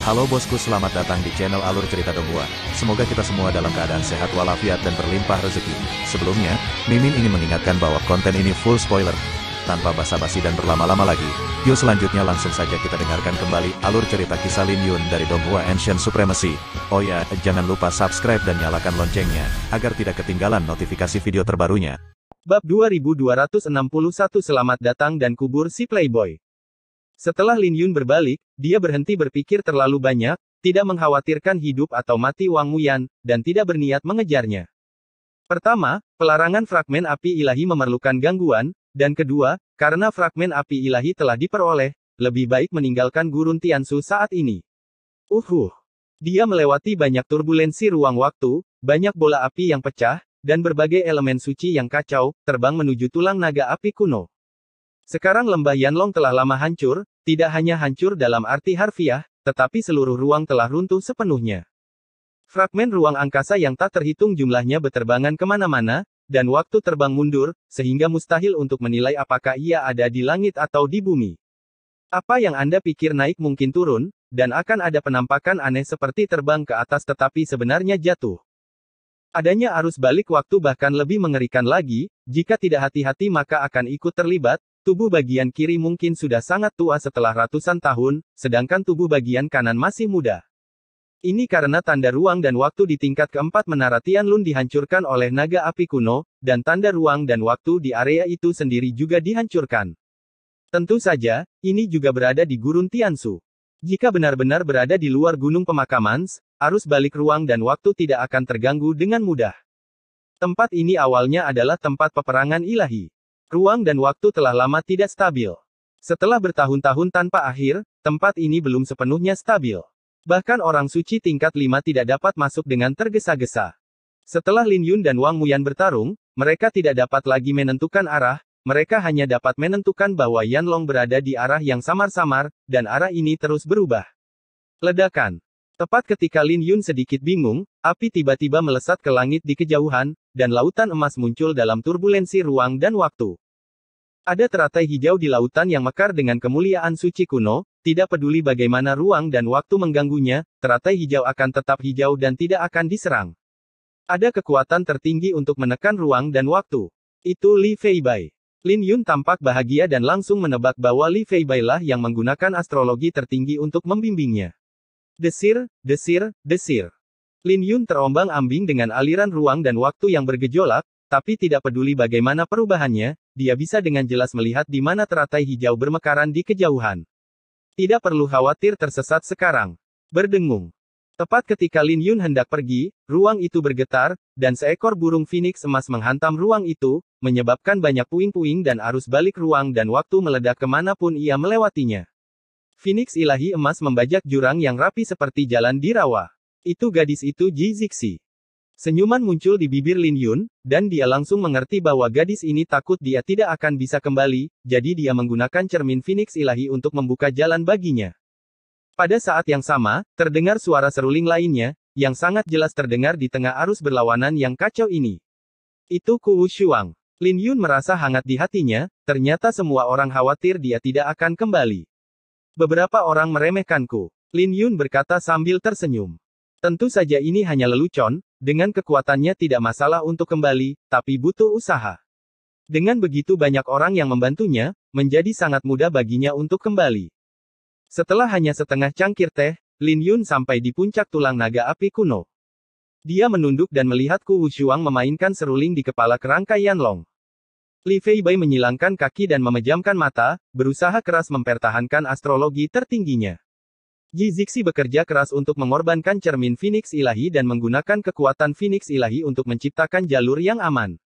Halo bosku, selamat datang di channel Alur Cerita Donghua. Semoga kita semua dalam keadaan sehat walafiat dan berlimpah rezeki. Sebelumnya, Mimin ingin mengingatkan bahwa konten ini full spoiler. Tanpa basa-basi dan berlama-lama lagi, yuk selanjutnya langsung saja kita dengarkan kembali alur cerita kisah Lin Yun dari Donghua Ancient Supremacy. Oh ya, jangan lupa subscribe dan nyalakan loncengnya, agar tidak ketinggalan notifikasi video terbarunya. Bab 2261 Selamat datang dan kubur si Playboy. Setelah Lin Yun berbalik, dia berhenti berpikir terlalu banyak, tidak mengkhawatirkan hidup atau mati Wang Muyan, dan tidak berniat mengejarnya. Pertama, pelarangan fragmen api ilahi memerlukan gangguan, dan kedua, karena fragmen api ilahi telah diperoleh, lebih baik meninggalkan Gurun Tiansu saat ini. Dia melewati banyak turbulensi ruang waktu, banyak bola api yang pecah, dan berbagai elemen suci yang kacau, terbang menuju tulang naga api kuno. Sekarang lembah Yanlong telah lama hancur, tidak hanya hancur dalam arti harfiah, tetapi seluruh ruang telah runtuh sepenuhnya. Fragmen ruang angkasa yang tak terhitung jumlahnya beterbangan kemana-mana, dan waktu terbang mundur, sehingga mustahil untuk menilai apakah ia ada di langit atau di bumi. Apa yang Anda pikir naik mungkin turun, dan akan ada penampakan aneh seperti terbang ke atas tetapi sebenarnya jatuh. Adanya arus balik waktu bahkan lebih mengerikan lagi, jika tidak hati-hati maka akan ikut terlibat. Tubuh bagian kiri mungkin sudah sangat tua setelah ratusan tahun, sedangkan tubuh bagian kanan masih muda. Ini karena tanda ruang dan waktu di tingkat keempat menara Tianlun dihancurkan oleh naga api kuno, dan tanda ruang dan waktu di area itu sendiri juga dihancurkan. Tentu saja, ini juga berada di Gurun Tiansu. Jika benar-benar berada di luar gunung pemakaman, arus balik ruang dan waktu tidak akan terganggu dengan mudah. Tempat ini awalnya adalah tempat peperangan ilahi. Ruang dan waktu telah lama tidak stabil. Setelah bertahun-tahun tanpa akhir, tempat ini belum sepenuhnya stabil. Bahkan orang suci tingkat 5 tidak dapat masuk dengan tergesa-gesa. Setelah Lin Yun dan Wang Muyan bertarung, mereka tidak dapat lagi menentukan arah, mereka hanya dapat menentukan bahwa Yanlong berada di arah yang samar-samar, dan arah ini terus berubah. Ledakan. Tepat ketika Lin Yun sedikit bingung, api tiba-tiba melesat ke langit di kejauhan, dan lautan emas muncul dalam turbulensi ruang dan waktu. Ada teratai hijau di lautan yang mekar dengan kemuliaan suci kuno, tidak peduli bagaimana ruang dan waktu mengganggunya, teratai hijau akan tetap hijau dan tidak akan diserang. Ada kekuatan tertinggi untuk menekan ruang dan waktu. Itu Li Feibai. Lin Yun tampak bahagia dan langsung menebak bahwa Li Feibai lah yang menggunakan astrologi tertinggi untuk membimbingnya. Desir, desir, desir. Lin Yun terombang-ambing dengan aliran ruang dan waktu yang bergejolak, tapi tidak peduli bagaimana perubahannya, dia bisa dengan jelas melihat di mana teratai hijau bermekaran di kejauhan. Tidak perlu khawatir tersesat sekarang. Berdengung. Tepat ketika Lin Yun hendak pergi, ruang itu bergetar, dan seekor burung phoenix emas menghantam ruang itu, menyebabkan banyak puing-puing dan arus balik ruang dan waktu meledak kemanapun ia melewatinya. Phoenix ilahi emas membajak jurang yang rapi seperti jalan di rawa. Itu gadis itu Ji Zixi. Senyuman muncul di bibir Lin Yun, dan dia langsung mengerti bahwa gadis ini takut dia tidak akan bisa kembali, jadi dia menggunakan cermin Phoenix ilahi untuk membuka jalan baginya. Pada saat yang sama, terdengar suara seruling lainnya, yang sangat jelas terdengar di tengah arus berlawanan yang kacau ini. Itu Ku Wushuang. Lin Yun merasa hangat di hatinya, ternyata semua orang khawatir dia tidak akan kembali. Beberapa orang meremehkanku. Lin Yun berkata sambil tersenyum. Tentu saja ini hanya lelucon, dengan kekuatannya tidak masalah untuk kembali, tapi butuh usaha. Dengan begitu banyak orang yang membantunya, menjadi sangat mudah baginya untuk kembali. Setelah hanya setengah cangkir teh, Lin Yun sampai di puncak tulang naga api kuno. Dia menunduk dan melihat Ku Wushuang memainkan seruling di kepala kerangka Yanlong. Li Feibai menyilangkan kaki dan memejamkan mata, berusaha keras mempertahankan astrologi tertingginya. Ji Zixi bekerja keras untuk mengorbankan cermin Phoenix ilahi dan menggunakan kekuatan Phoenix ilahi untuk menciptakan jalur yang aman.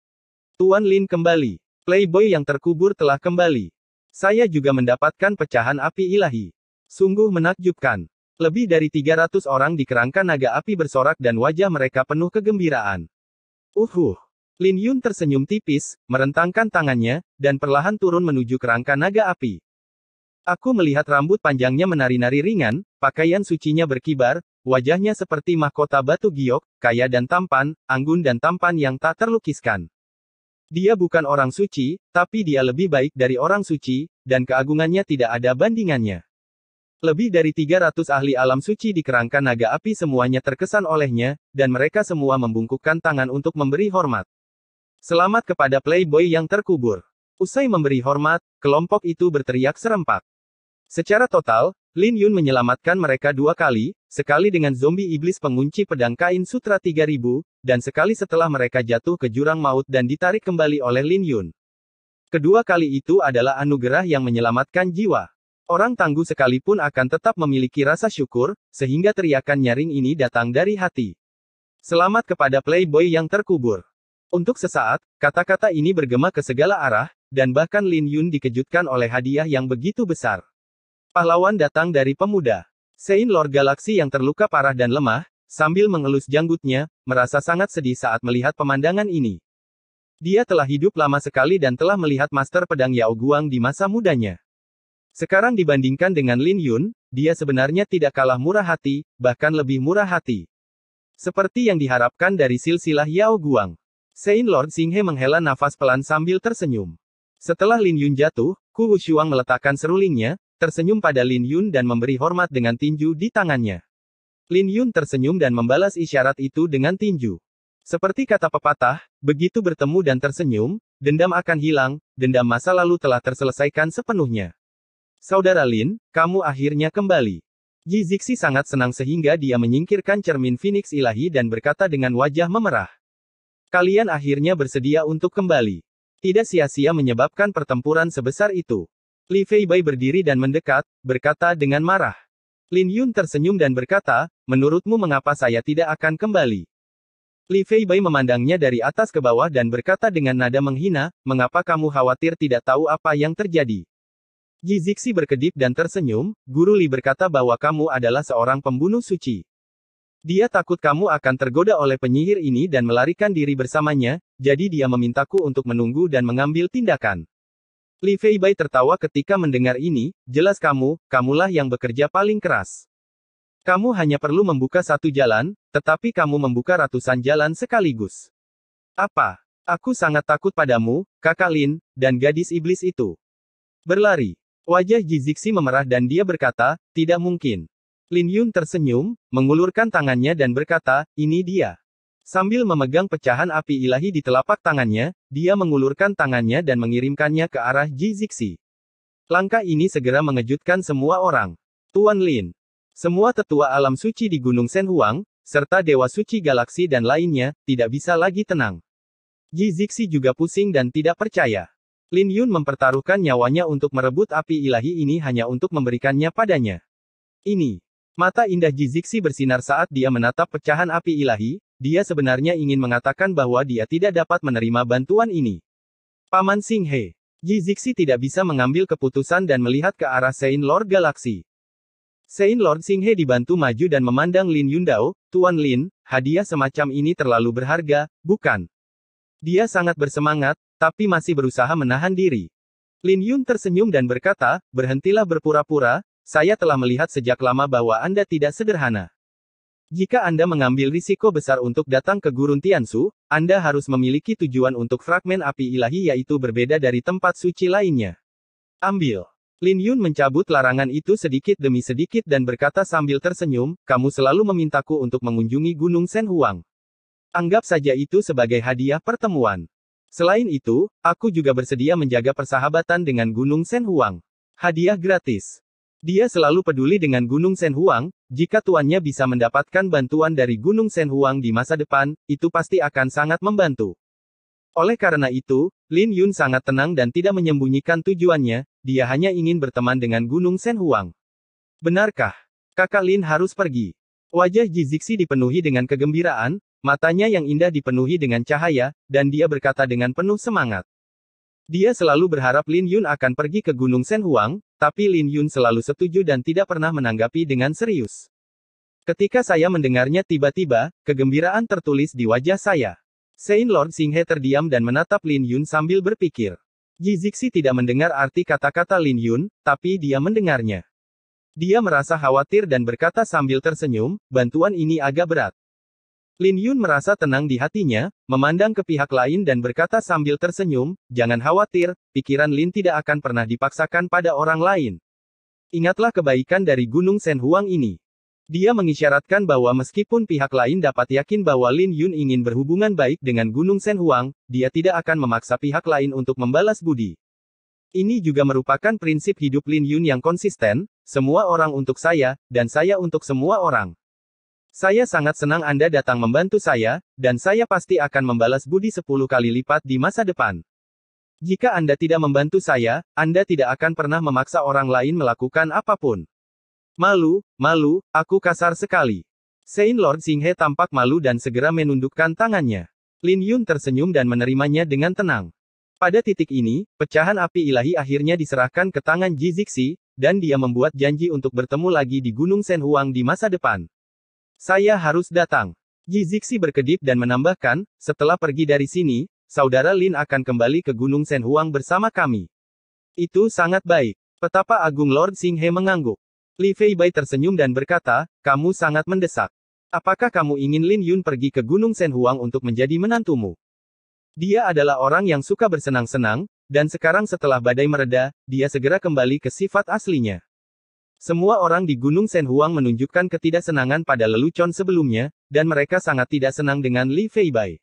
Tuan Lin kembali. Playboy yang terkubur telah kembali. Saya juga mendapatkan pecahan api ilahi. Sungguh menakjubkan. Lebih dari 300 orang di kerangka naga api bersorak dan wajah mereka penuh kegembiraan. Lin Yun tersenyum tipis, merentangkan tangannya, dan perlahan turun menuju kerangka naga api. Aku melihat rambut panjangnya menari-nari ringan, pakaian sucinya berkibar, wajahnya seperti mahkota batu giok, kaya dan tampan, anggun dan tampan yang tak terlukiskan. Dia bukan orang suci, tapi dia lebih baik dari orang suci, dan keagungannya tidak ada bandingannya. Lebih dari 300 ahli alam suci di kerangka naga api semuanya terkesan olehnya, dan mereka semua membungkukkan tangan untuk memberi hormat. Selamat kepada playboy yang terkubur. Usai memberi hormat, kelompok itu berteriak serempak. Secara total, Lin Yun menyelamatkan mereka 2 kali, sekali dengan zombie iblis pengunci pedang kain sutra 3000, dan sekali setelah mereka jatuh ke jurang maut dan ditarik kembali oleh Lin Yun. Kedua kali itu adalah anugerah yang menyelamatkan jiwa. Orang tangguh sekalipun akan tetap memiliki rasa syukur, sehingga teriakan nyaring ini datang dari hati. Selamat kepada playboy yang terkubur. Untuk sesaat, kata-kata ini bergema ke segala arah, dan bahkan Lin Yun dikejutkan oleh hadiah yang begitu besar. Pahlawan datang dari pemuda. Saint Lord Galaxy yang terluka parah dan lemah, sambil mengelus janggutnya, merasa sangat sedih saat melihat pemandangan ini. Dia telah hidup lama sekali dan telah melihat Master Pedang Yao Guang di masa mudanya. Sekarang dibandingkan dengan Lin Yun, dia sebenarnya tidak kalah murah hati, bahkan lebih murah hati. Seperti yang diharapkan dari silsilah Yao Guang. Saint Lord Xinghe menghela nafas pelan sambil tersenyum. Setelah Lin Yun jatuh, Ku Wushuang meletakkan serulingnya, tersenyum pada Lin Yun dan memberi hormat dengan tinju di tangannya. Lin Yun tersenyum dan membalas isyarat itu dengan tinju. Seperti kata pepatah, begitu bertemu dan tersenyum, dendam akan hilang, dendam masa lalu telah terselesaikan sepenuhnya. Saudara Lin, kamu akhirnya kembali. Ji Zixi sangat senang sehingga dia menyingkirkan cermin Phoenix ilahi dan berkata dengan wajah memerah. Kalian akhirnya bersedia untuk kembali. Tidak sia-sia menyebabkan pertempuran sebesar itu. Li Feibai berdiri dan mendekat, berkata dengan marah. Lin Yun tersenyum dan berkata, menurutmu mengapa saya tidak akan kembali? Li Feibai memandangnya dari atas ke bawah dan berkata dengan nada menghina, mengapa kamu khawatir tidak tahu apa yang terjadi? Ji Zixi berkedip dan tersenyum, Guru Li berkata bahwa kamu adalah seorang pembunuh suci. Dia takut kamu akan tergoda oleh penyihir ini dan melarikan diri bersamanya, jadi dia memintaku untuk menunggu dan mengambil tindakan. Li Feibai tertawa ketika mendengar ini, jelas kamulah yang bekerja paling keras. Kamu hanya perlu membuka satu jalan, tetapi kamu membuka ratusan jalan sekaligus. Apa? Aku sangat takut padamu, Kakak Lin, dan gadis iblis itu. Berlari. Wajah Ji Zixi memerah dan dia berkata, tidak mungkin. Lin Yun tersenyum, mengulurkan tangannya dan berkata, ini dia. Sambil memegang pecahan api ilahi di telapak tangannya, dia mengulurkan tangannya dan mengirimkannya ke arah Ji Zixi. Langkah ini segera mengejutkan semua orang. Tuan Lin. Semua tetua alam suci di Gunung Shen Huang, serta Dewa Suci Galaksi dan lainnya, tidak bisa lagi tenang. Ji Zixi juga pusing dan tidak percaya. Lin Yun mempertaruhkan nyawanya untuk merebut api ilahi ini hanya untuk memberikannya padanya. Ini. Mata indah Ji Zixi bersinar saat dia menatap pecahan api ilahi, dia sebenarnya ingin mengatakan bahwa dia tidak dapat menerima bantuan ini. Paman Xinghe. Ji Zixi tidak bisa mengambil keputusan dan melihat ke arah Saint Lord Galaxy. Saint Lord Xinghe dibantu maju dan memandang Lin Yundao, Tuan Lin, hadiah semacam ini terlalu berharga, bukan? Dia sangat bersemangat, tapi masih berusaha menahan diri. Lin Yun tersenyum dan berkata, berhentilah berpura-pura, saya telah melihat sejak lama bahwa Anda tidak sederhana. Jika Anda mengambil risiko besar untuk datang ke Gurun Tiansu, Anda harus memiliki tujuan untuk fragmen api ilahi yaitu berbeda dari tempat suci lainnya. Ambil. Lin Yun mencabut larangan itu sedikit demi sedikit dan berkata sambil tersenyum, kamu selalu memintaku untuk mengunjungi Gunung Shen Huang. Anggap saja itu sebagai hadiah pertemuan. Selain itu, aku juga bersedia menjaga persahabatan dengan Gunung Shen Huang. Hadiah gratis. Dia selalu peduli dengan Gunung Shen Huang, jika tuannya bisa mendapatkan bantuan dari Gunung Shen Huang di masa depan, itu pasti akan sangat membantu. Oleh karena itu, Lin Yun sangat tenang dan tidak menyembunyikan tujuannya, dia hanya ingin berteman dengan Gunung Shen Huang. Benarkah? Kakak Lin harus pergi. Wajah Ji Zixi dipenuhi dengan kegembiraan, matanya yang indah dipenuhi dengan cahaya, dan dia berkata dengan penuh semangat. Dia selalu berharap Lin Yun akan pergi ke Gunung Shen Huang, tapi Lin Yun selalu setuju dan tidak pernah menanggapi dengan serius. Ketika saya mendengarnya tiba-tiba, kegembiraan tertulis di wajah saya. Saint Lord Xinghe terdiam dan menatap Lin Yun sambil berpikir. Ji Zixi tidak mendengar arti kata-kata Lin Yun, tapi dia mendengarnya. Dia merasa khawatir dan berkata sambil tersenyum, bantuan ini agak berat. Lin Yun merasa tenang di hatinya, memandang ke pihak lain dan berkata sambil tersenyum, jangan khawatir, pikiran Lin tidak akan pernah dipaksakan pada orang lain. Ingatlah kebaikan dari Gunung Sen Huang ini. Dia mengisyaratkan bahwa meskipun pihak lain dapat yakin bahwa Lin Yun ingin berhubungan baik dengan Gunung Sen Huang, dia tidak akan memaksa pihak lain untuk membalas budi. Ini juga merupakan prinsip hidup Lin Yun yang konsisten, semua orang untuk saya, dan saya untuk semua orang. Saya sangat senang Anda datang membantu saya, dan saya pasti akan membalas budi 10 kali lipat di masa depan. Jika Anda tidak membantu saya, Anda tidak akan pernah memaksa orang lain melakukan apapun. Malu, aku kasar sekali. Saint Lord Singhe tampak malu dan segera menundukkan tangannya. Lin Yun tersenyum dan menerimanya dengan tenang. Pada titik ini, pecahan api ilahi akhirnya diserahkan ke tangan Ji Zixi, dan dia membuat janji untuk bertemu lagi di Gunung Sen Huang di masa depan. Saya harus datang. Ji Zixi berkedip dan menambahkan, setelah pergi dari sini, Saudara Lin akan kembali ke Gunung Sen Huang bersama kami. Itu sangat baik. Petapa Agung Lord Singhe mengangguk. Li Feibai tersenyum dan berkata, kamu sangat mendesak. Apakah kamu ingin Lin Yun pergi ke Gunung Sen Huang untuk menjadi menantumu? Dia adalah orang yang suka bersenang-senang, dan sekarang setelah badai mereda, dia segera kembali ke sifat aslinya. Semua orang di Gunung Sen Huang menunjukkan ketidaksenangan pada lelucon sebelumnya, dan mereka sangat tidak senang dengan Li Feibai.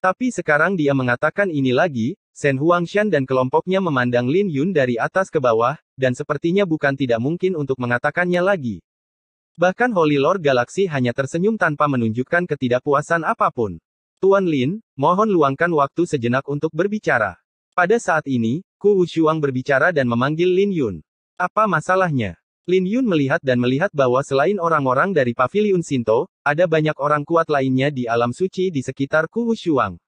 Tapi sekarang dia mengatakan ini lagi, Sen Huangshan dan kelompoknya memandang Lin Yun dari atas ke bawah, dan sepertinya bukan tidak mungkin untuk mengatakannya lagi. Bahkan Holy Lord Galaxy hanya tersenyum tanpa menunjukkan ketidakpuasan apapun. Tuan Lin, mohon luangkan waktu sejenak untuk berbicara. Pada saat ini, Ku Wushuang berbicara dan memanggil Lin Yun. Apa masalahnya? Lin Yun melihat bahwa selain orang-orang dari Paviliun Shinto, ada banyak orang kuat lainnya di alam suci di sekitar Ku Wushuang.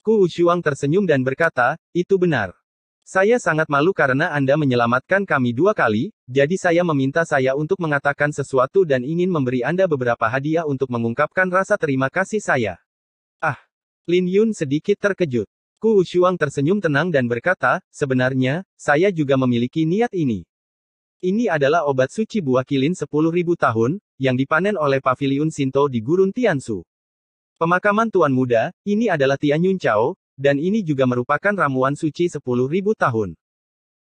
Ku Wushuang tersenyum dan berkata, itu benar. Saya sangat malu karena Anda menyelamatkan kami 2 kali, jadi saya meminta saya untuk mengatakan sesuatu dan ingin memberi Anda beberapa hadiah untuk mengungkapkan rasa terima kasih saya. Ah! Lin Yun sedikit terkejut. Ku Wushuang tersenyum tenang dan berkata, sebenarnya, saya juga memiliki niat ini. Ini adalah obat suci buah kilin 10.000 tahun, yang dipanen oleh Paviliun Shinto di Gurun Tiansu. Pemakaman Tuan Muda, ini adalah Tianyun Chao, dan ini juga merupakan ramuan suci 10.000 tahun.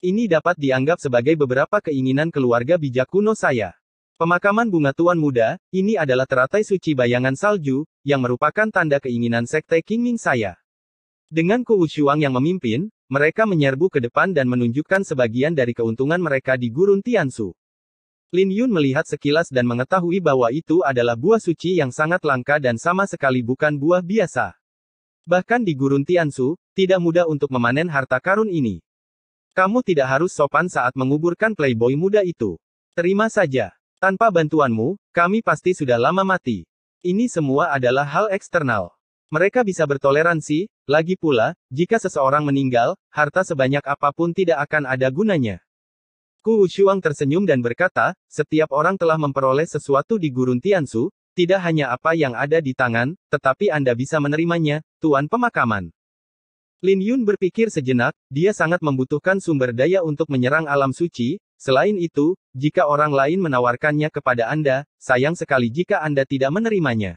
Ini dapat dianggap sebagai beberapa keinginan keluarga bijak kuno saya. Pemakaman bunga Tuan Muda, ini adalah teratai suci bayangan salju, yang merupakan tanda keinginan sekte Qingming saya. Dengan Ku Wushuang yang memimpin, mereka menyerbu ke depan dan menunjukkan sebagian dari keuntungan mereka di Gurun Tiansu. Lin Yun melihat sekilas dan mengetahui bahwa itu adalah buah suci yang sangat langka dan sama sekali bukan buah biasa. Bahkan di Gurun Tiansu, tidak mudah untuk memanen harta karun ini. Kamu tidak harus sopan saat menguburkan playboy muda itu. Terima saja. Tanpa bantuanmu, kami pasti sudah lama mati. Ini semua adalah hal eksternal. Mereka bisa bertoleransi, lagi pula, jika seseorang meninggal, harta sebanyak apapun tidak akan ada gunanya. Ku Wushuang tersenyum dan berkata, setiap orang telah memperoleh sesuatu di Gurun Tiansu, tidak hanya apa yang ada di tangan, tetapi Anda bisa menerimanya, Tuan Pemakaman. Lin Yun berpikir sejenak, dia sangat membutuhkan sumber daya untuk menyerang alam suci, selain itu, jika orang lain menawarkannya kepada Anda, sayang sekali jika Anda tidak menerimanya.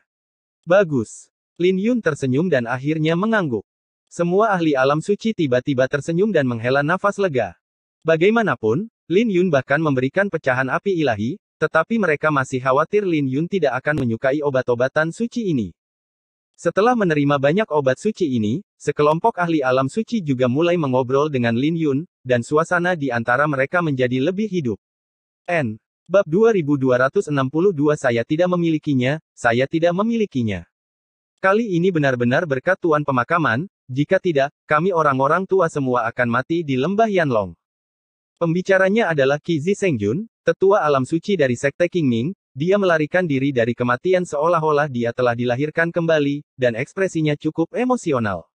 Bagus. Lin Yun tersenyum dan akhirnya mengangguk. Semua ahli alam suci tiba-tiba tersenyum dan menghela nafas lega. Bagaimanapun, Lin Yun bahkan memberikan pecahan api ilahi, tetapi mereka masih khawatir Lin Yun tidak akan menyukai obat-obatan suci ini. Setelah menerima banyak obat suci ini, sekelompok ahli alam suci juga mulai mengobrol dengan Lin Yun, dan suasana di antara mereka menjadi lebih hidup. Bab 2262 Saya tidak memilikinya, saya tidak memilikinya. Kali ini benar-benar berkat Tuan Pemakaman, jika tidak, kami orang-orang tua semua akan mati di lembah Yanlong. Pembicaranya adalah Qi Zhengjun, tetua alam suci dari Sekte Qingming, dia melarikan diri dari kematian seolah-olah dia telah dilahirkan kembali, dan ekspresinya cukup emosional.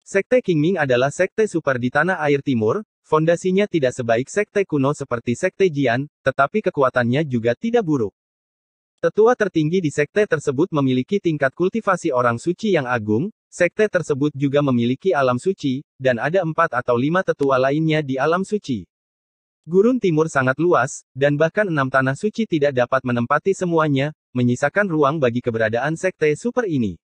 Sekte Qingming adalah sekte super di tanah air timur, fondasinya tidak sebaik sekte kuno seperti Sekte Jian, tetapi kekuatannya juga tidak buruk. Tetua tertinggi di sekte tersebut memiliki tingkat kultivasi orang suci yang agung, sekte tersebut juga memiliki alam suci, dan ada 4 atau 5 tetua lainnya di alam suci. Gurun Timur sangat luas, dan bahkan 6 tanah suci tidak dapat menempati semuanya, menyisakan ruang bagi keberadaan sekte super ini.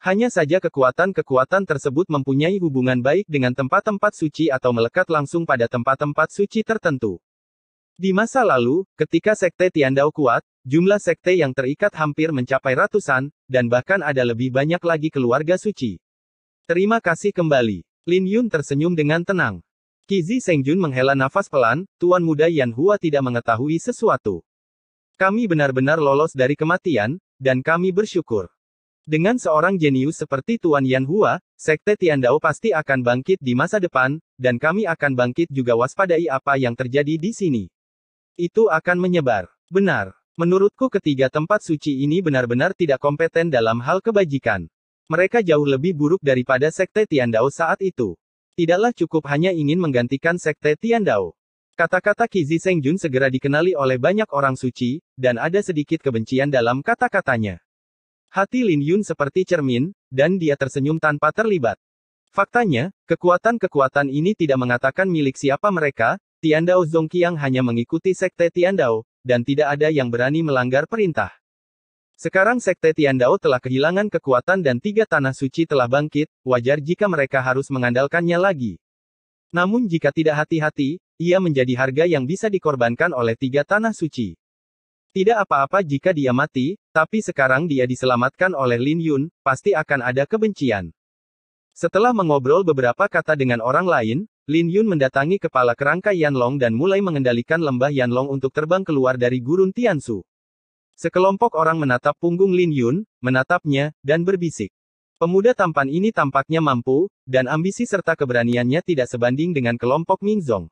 Hanya saja kekuatan-kekuatan tersebut mempunyai hubungan baik dengan tempat-tempat suci atau melekat langsung pada tempat-tempat suci tertentu. Di masa lalu, ketika Sekte Tiandao kuat, jumlah sekte yang terikat hampir mencapai ratusan, dan bahkan ada lebih banyak lagi keluarga suci. Terima kasih kembali. Lin Yun tersenyum dengan tenang. Qizi Sengjun menghela nafas pelan, Tuan Muda Yan Hua tidak mengetahui sesuatu. Kami benar-benar lolos dari kematian, dan kami bersyukur. Dengan seorang jenius seperti Tuan Yan Hua, Sekte Tiandao pasti akan bangkit di masa depan, dan kami akan bangkit juga. Waspadai apa yang terjadi di sini. Itu akan menyebar. Benar. Menurutku ketiga tempat suci ini benar-benar tidak kompeten dalam hal kebajikan. Mereka jauh lebih buruk daripada Sekte Tiandao saat itu. Tidaklah cukup hanya ingin menggantikan Sekte Tiandao. Kata-kata Qizi Sengjun segera dikenali oleh banyak orang suci, dan ada sedikit kebencian dalam kata-katanya. Hati Lin Yun seperti cermin, dan dia tersenyum tanpa terlibat. Faktanya, kekuatan-kekuatan ini tidak mengatakan milik siapa mereka. Tiandao Zongqiang hanya mengikuti Sekte Tiandao, dan tidak ada yang berani melanggar perintah. Sekarang Sekte Tiandao telah kehilangan kekuatan dan tiga tanah suci telah bangkit, wajar jika mereka harus mengandalkannya lagi. Namun jika tidak hati-hati, ia menjadi harga yang bisa dikorbankan oleh tiga tanah suci. Tidak apa-apa jika dia mati, tapi sekarang dia diselamatkan oleh Lin Yun, pasti akan ada kebencian. Setelah mengobrol beberapa kata dengan orang lain, Lin Yun mendatangi kepala kerangka Yanlong dan mulai mengendalikan lembah Yanlong untuk terbang keluar dari gurun Tiansu. Sekelompok orang menatap punggung Lin Yun, menatapnya, dan berbisik. Pemuda tampan ini tampaknya mampu, dan ambisi serta keberaniannya tidak sebanding dengan kelompok Mingzong.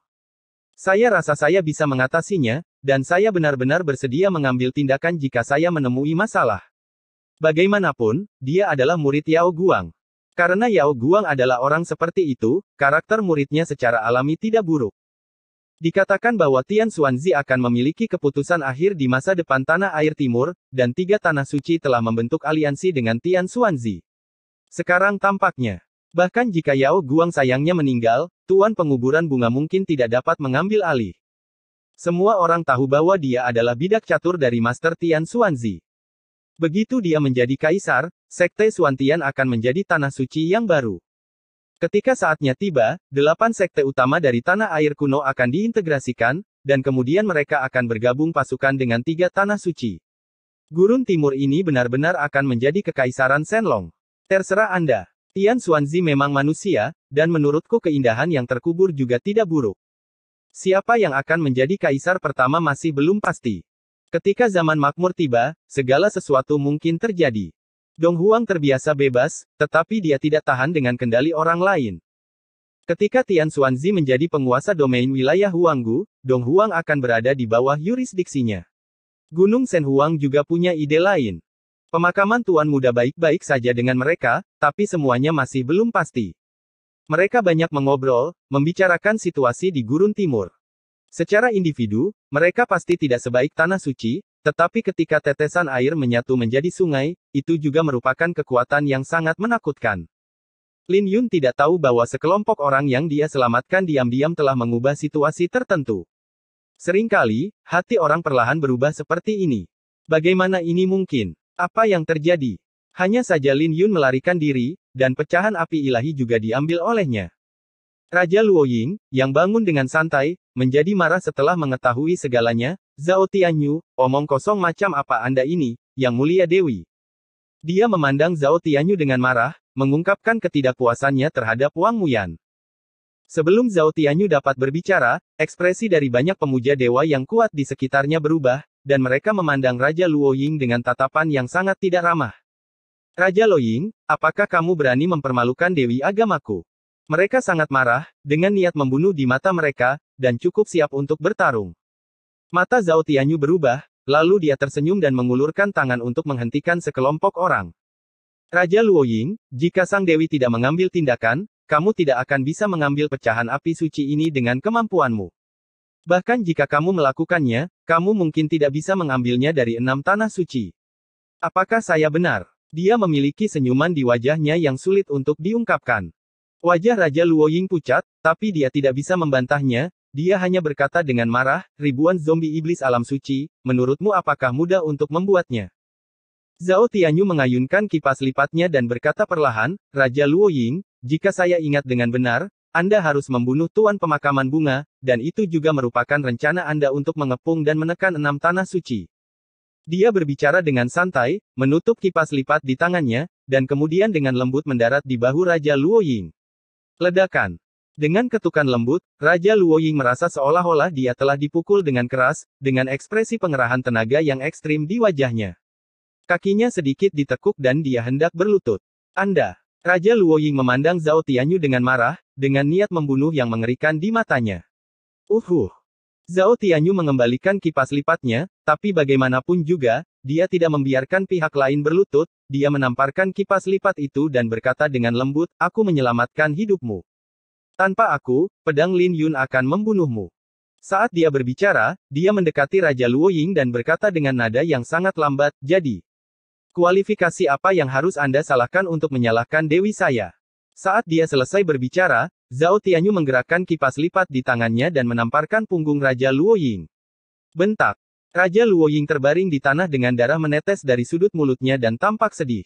Saya rasa saya bisa mengatasinya, dan saya benar-benar bersedia mengambil tindakan jika saya menemui masalah. Bagaimanapun, dia adalah murid Yao Guang. Karena Yao Guang adalah orang seperti itu, karakter muridnya secara alami tidak buruk. Dikatakan bahwa Tian Xuanzi akan memiliki keputusan akhir di masa depan tanah air timur, dan tiga tanah suci telah membentuk aliansi dengan Tian Xuanzi. Sekarang tampaknya, bahkan jika Yao Guang sayangnya meninggal, Tuan Penguburan Bunga mungkin tidak dapat mengambil alih. Semua orang tahu bahwa dia adalah bidak catur dari Master Tian Xuanzi. Begitu dia menjadi kaisar, Sekte Xuantian akan menjadi tanah suci yang baru. Ketika saatnya tiba, 8 sekte utama dari tanah air kuno akan diintegrasikan, dan kemudian mereka akan bergabung pasukan dengan 3 tanah suci. Gurun Timur ini benar-benar akan menjadi kekaisaran Shenlong. Terserah Anda. Tian Xuanzi memang manusia, dan menurutku keindahan yang terkubur juga tidak buruk. Siapa yang akan menjadi kaisar pertama masih belum pasti. Ketika zaman makmur tiba, segala sesuatu mungkin terjadi. Dong Huang terbiasa bebas, tetapi dia tidak tahan dengan kendali orang lain. Ketika Tian Xuanzi menjadi penguasa domain wilayah Huanggu, Dong Huang akan berada di bawah yurisdiksinya. Gunung Shen Huang juga punya ide lain. Pemakaman Tuan Muda baik-baik saja dengan mereka, tapi semuanya masih belum pasti. Mereka banyak mengobrol, membicarakan situasi di Gurun Timur. Secara individu, mereka pasti tidak sebaik tanah suci, tetapi ketika tetesan air menyatu menjadi sungai, itu juga merupakan kekuatan yang sangat menakutkan. Lin Yun tidak tahu bahwa sekelompok orang yang dia selamatkan diam-diam telah mengubah situasi tertentu. Seringkali, hati orang perlahan berubah seperti ini. Bagaimana ini mungkin? Apa yang terjadi? Hanya saja Lin Yun melarikan diri, dan pecahan api ilahi juga diambil olehnya. Raja Luoying, yang bangun dengan santai, menjadi marah setelah mengetahui segalanya. Zhao Tianyu, omong kosong macam apa Anda ini, Yang Mulia Dewi? Dia memandang Zhao Tianyu dengan marah, mengungkapkan ketidakpuasannya terhadap Wang Muyan. Sebelum Zhao Tianyu dapat berbicara, ekspresi dari banyak pemuja dewa yang kuat di sekitarnya berubah, dan mereka memandang Raja Luoying dengan tatapan yang sangat tidak ramah. Raja Luoying, apakah kamu berani mempermalukan Dewi agamaku? Mereka sangat marah, dengan niat membunuh di mata mereka, dan cukup siap untuk bertarung. Mata Zhao Tianyu berubah, lalu dia tersenyum dan mengulurkan tangan untuk menghentikan sekelompok orang. Raja Luoying, jika Sang Dewi tidak mengambil tindakan, kamu tidak akan bisa mengambil pecahan api suci ini dengan kemampuanmu. Bahkan jika kamu melakukannya, kamu mungkin tidak bisa mengambilnya dari 6 tanah suci. Apakah saya benar? Dia memiliki senyuman di wajahnya yang sulit untuk diungkapkan. Wajah Raja Luoying pucat, tapi dia tidak bisa membantahnya, dia hanya berkata dengan marah, ribuan zombie iblis alam suci, menurutmu apakah mudah untuk membuatnya? Zhao Tianyu mengayunkan kipas lipatnya dan berkata perlahan, Raja Luoying, jika saya ingat dengan benar, Anda harus membunuh Tuan Pemakaman Bunga, dan itu juga merupakan rencana Anda untuk mengepung dan menekan 6 tanah suci. Dia berbicara dengan santai, menutup kipas lipat di tangannya, dan kemudian dengan lembut mendarat di bahu Raja Luoying. Ledakan. Dengan ketukan lembut, Raja Luoying merasa seolah-olah dia telah dipukul dengan keras, dengan ekspresi pengerahan tenaga yang ekstrim di wajahnya. Kakinya sedikit ditekuk dan dia hendak berlutut. Anda. Raja Luoying memandang Zhao Tianyu dengan marah, dengan niat membunuh yang mengerikan di matanya. Zhao Tianyu mengembalikan kipas lipatnya, tapi bagaimanapun juga, dia tidak membiarkan pihak lain berlutut, dia menamparkan kipas lipat itu dan berkata dengan lembut, aku menyelamatkan hidupmu. Tanpa aku, pedang Lin Yun akan membunuhmu. Saat dia berbicara, dia mendekati Raja Luoying dan berkata dengan nada yang sangat lambat, jadi, kualifikasi apa yang harus Anda salahkan untuk menyalahkan Dewi saya? Saat dia selesai berbicara, Zhao Tianyu menggerakkan kipas lipat di tangannya dan menamparkan punggung Raja Luoying. Bentak. Raja Luoying terbaring di tanah dengan darah menetes dari sudut mulutnya dan tampak sedih.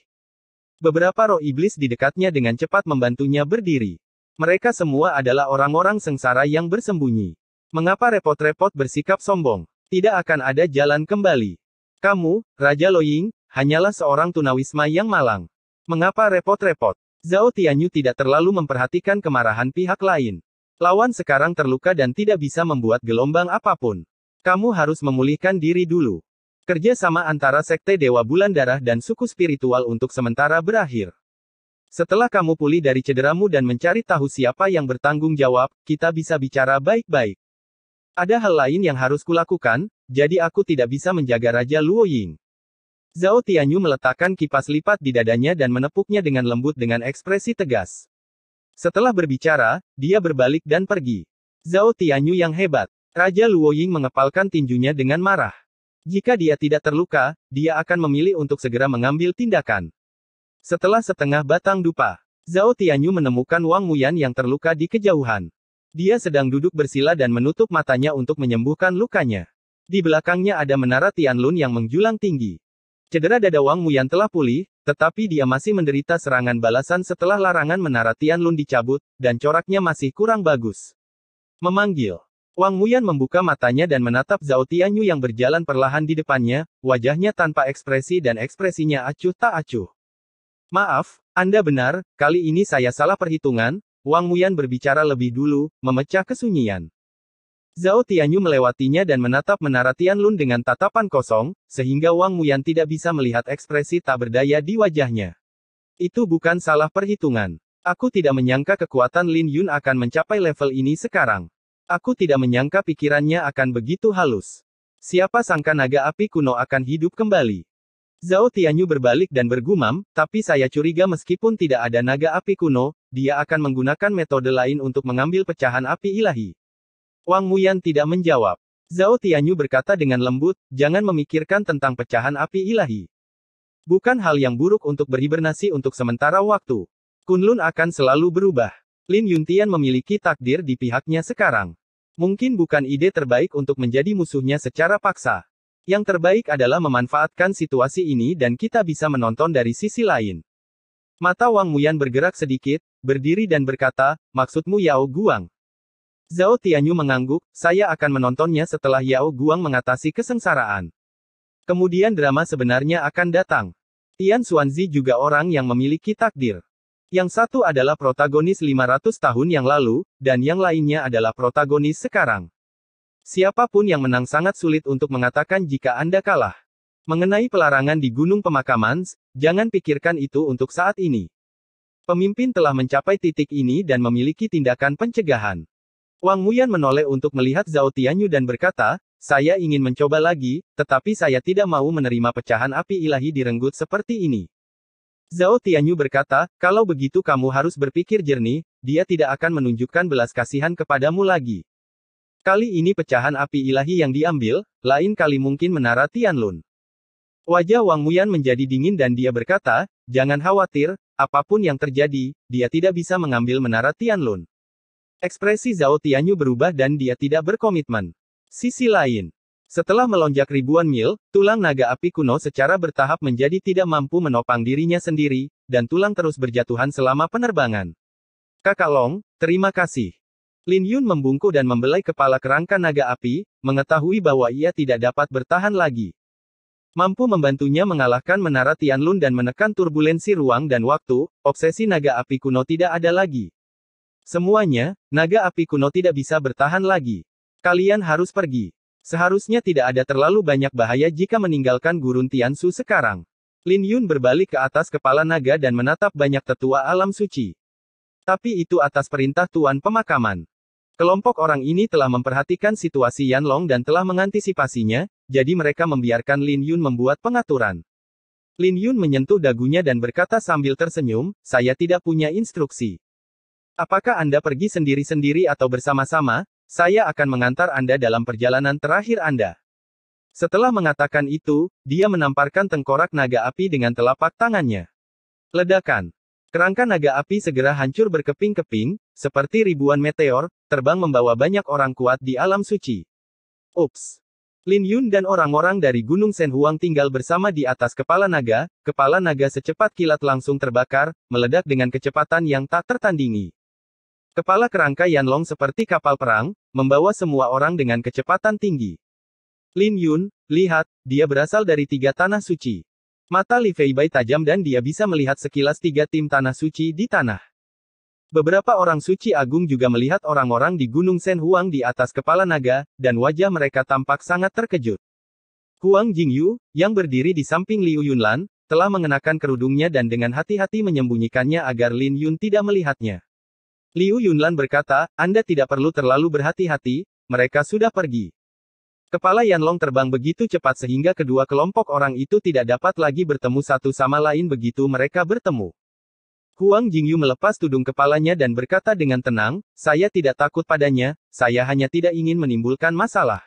Beberapa roh iblis di dekatnya dengan cepat membantunya berdiri. Mereka semua adalah orang-orang sengsara yang bersembunyi. Mengapa repot-repot bersikap sombong? Tidak akan ada jalan kembali. Kamu, Raja Luoying, hanyalah seorang tunawisma yang malang. Mengapa repot-repot? Zhao Tianyu tidak terlalu memperhatikan kemarahan pihak lain. Lawan sekarang terluka dan tidak bisa membuat gelombang apapun. Kamu harus memulihkan diri dulu. Kerja sama antara Sekte Dewa Bulan Darah dan suku spiritual untuk sementara berakhir. Setelah kamu pulih dari cederamu dan mencari tahu siapa yang bertanggung jawab, kita bisa bicara baik-baik. Ada hal lain yang harus kulakukan, jadi aku tidak bisa menjaga Raja Luoying. Zhao Tianyu meletakkan kipas lipat di dadanya dan menepuknya dengan lembut dengan ekspresi tegas. Setelah berbicara, dia berbalik dan pergi. Zhao Tianyu yang hebat. Raja Luoying mengepalkan tinjunya dengan marah. Jika dia tidak terluka, dia akan memilih untuk segera mengambil tindakan. Setelah setengah batang dupa, Zhao Tianyu menemukan Wang Muyan yang terluka di kejauhan. Dia sedang duduk bersila dan menutup matanya untuk menyembuhkan lukanya. Di belakangnya ada menara Tianlun yang menjulang tinggi. Cedera dada Wang Muyan telah pulih, tetapi dia masih menderita serangan balasan setelah larangan menara Tianlun dicabut, dan coraknya masih kurang bagus. Memanggil. Wang Muyan membuka matanya dan menatap Zhao Tianyu yang berjalan perlahan di depannya, wajahnya tanpa ekspresi dan ekspresinya acuh tak acuh. Maaf, Anda benar, kali ini saya salah perhitungan, Wang Muyan berbicara lebih dulu, memecah kesunyian. Zhao Tianyu melewatinya dan menatap menara Tianlun dengan tatapan kosong, sehingga Wang Muyan tidak bisa melihat ekspresi tak berdaya di wajahnya. Itu bukan salah perhitungan. Aku tidak menyangka kekuatan Lin Yun akan mencapai level ini sekarang. Aku tidak menyangka pikirannya akan begitu halus. Siapa sangka naga api kuno akan hidup kembali. Zhao Tianyu berbalik dan bergumam, tapi saya curiga meskipun tidak ada naga api kuno, dia akan menggunakan metode lain untuk mengambil pecahan api ilahi. Wang Muyan tidak menjawab. Zhao Tianyu berkata dengan lembut, jangan memikirkan tentang pecahan api ilahi. Bukan hal yang buruk untuk berhibernasi untuk sementara waktu. Kunlun akan selalu berubah. Lin Yuntian memiliki takdir di pihaknya sekarang. Mungkin bukan ide terbaik untuk menjadi musuhnya secara paksa. Yang terbaik adalah memanfaatkan situasi ini dan kita bisa menonton dari sisi lain. Mata Wang Muyan bergerak sedikit, berdiri dan berkata, maksudmu Yao Guang? Zhao Tianyu mengangguk, saya akan menontonnya setelah Yao Guang mengatasi kesengsaraan. Kemudian drama sebenarnya akan datang. Tian Xuanzi juga orang yang memiliki takdir. Yang satu adalah protagonis 500 tahun yang lalu, dan yang lainnya adalah protagonis sekarang. Siapapun yang menang sangat sulit untuk mengatakan jika Anda kalah. Mengenai pelarangan di Gunung Pemakaman, jangan pikirkan itu untuk saat ini. Pemimpin telah mencapai titik ini dan memiliki tindakan pencegahan. Wang Muyan menoleh untuk melihat Zhao Tianyu dan berkata, saya ingin mencoba lagi, tetapi saya tidak mau menerima pecahan api ilahi direnggut seperti ini. Zhao Tianyu berkata, kalau begitu kamu harus berpikir jernih, dia tidak akan menunjukkan belas kasihan kepadamu lagi. Kali ini pecahan api ilahi yang diambil, lain kali mungkin menara Tianlun. Wajah Wang Muyan menjadi dingin dan dia berkata, jangan khawatir, apapun yang terjadi, dia tidak bisa mengambil menara Tianlun. Ekspresi Zhao Tianyu berubah dan dia tidak berkomitmen. Sisi lain. Setelah melonjak ribuan mil, tulang naga api kuno secara bertahap menjadi tidak mampu menopang dirinya sendiri, dan tulang terus berjatuhan selama penerbangan. Kakak Long, Terima kasih. Lin Yun membungkuk dan membelai kepala kerangka naga api, mengetahui bahwa ia tidak dapat bertahan lagi. Mampu membantunya mengalahkan menara Tianlun dan menekan turbulensi ruang dan waktu, obsesi naga api kuno tidak ada lagi. Semuanya, naga api kuno tidak bisa bertahan lagi. Kalian harus pergi. Seharusnya tidak ada terlalu banyak bahaya jika meninggalkan Gurun Tiansu sekarang. Lin Yun berbalik ke atas kepala naga dan menatap banyak tetua alam suci. Tapi itu atas perintah Tuan Pemakaman. Kelompok orang ini telah memperhatikan situasi Yanlong dan telah mengantisipasinya, jadi mereka membiarkan Lin Yun membuat pengaturan. Lin Yun menyentuh dagunya dan berkata sambil tersenyum, saya tidak punya instruksi. Apakah Anda pergi sendiri-sendiri atau bersama-sama? Saya akan mengantar Anda dalam perjalanan terakhir Anda. Setelah mengatakan itu, dia menamparkan tengkorak naga api dengan telapak tangannya. Ledakan. Kerangka naga api segera hancur berkeping-keping, seperti ribuan meteor, terbang membawa banyak orang kuat di alam suci. Ups. Lin Yun dan orang-orang dari Gunung Shenhuang tinggal bersama di atas kepala naga secepat kilat langsung terbakar, meledak dengan kecepatan yang tak tertandingi. Kepala kerangka Yanlong seperti kapal perang, membawa semua orang dengan kecepatan tinggi. Lin Yun, lihat, dia berasal dari 3 tanah suci. Mata Li Feibai tajam dan dia bisa melihat sekilas 3 tim tanah suci di tanah. Beberapa orang suci agung juga melihat orang-orang di Gunung Shenhuang di atas kepala naga, dan wajah mereka tampak sangat terkejut. Huang Jingyu, yang berdiri di samping Liu Yunlan, telah mengenakan kerudungnya dan dengan hati-hati menyembunyikannya agar Lin Yun tidak melihatnya. Liu Yunlan berkata, Anda tidak perlu terlalu berhati-hati, mereka sudah pergi. Kepala Yanlong terbang begitu cepat sehingga kedua kelompok orang itu tidak dapat lagi bertemu satu sama lain begitu mereka bertemu. Huang Jingyu melepas tudung kepalanya dan berkata dengan tenang, saya tidak takut padanya, saya hanya tidak ingin menimbulkan masalah.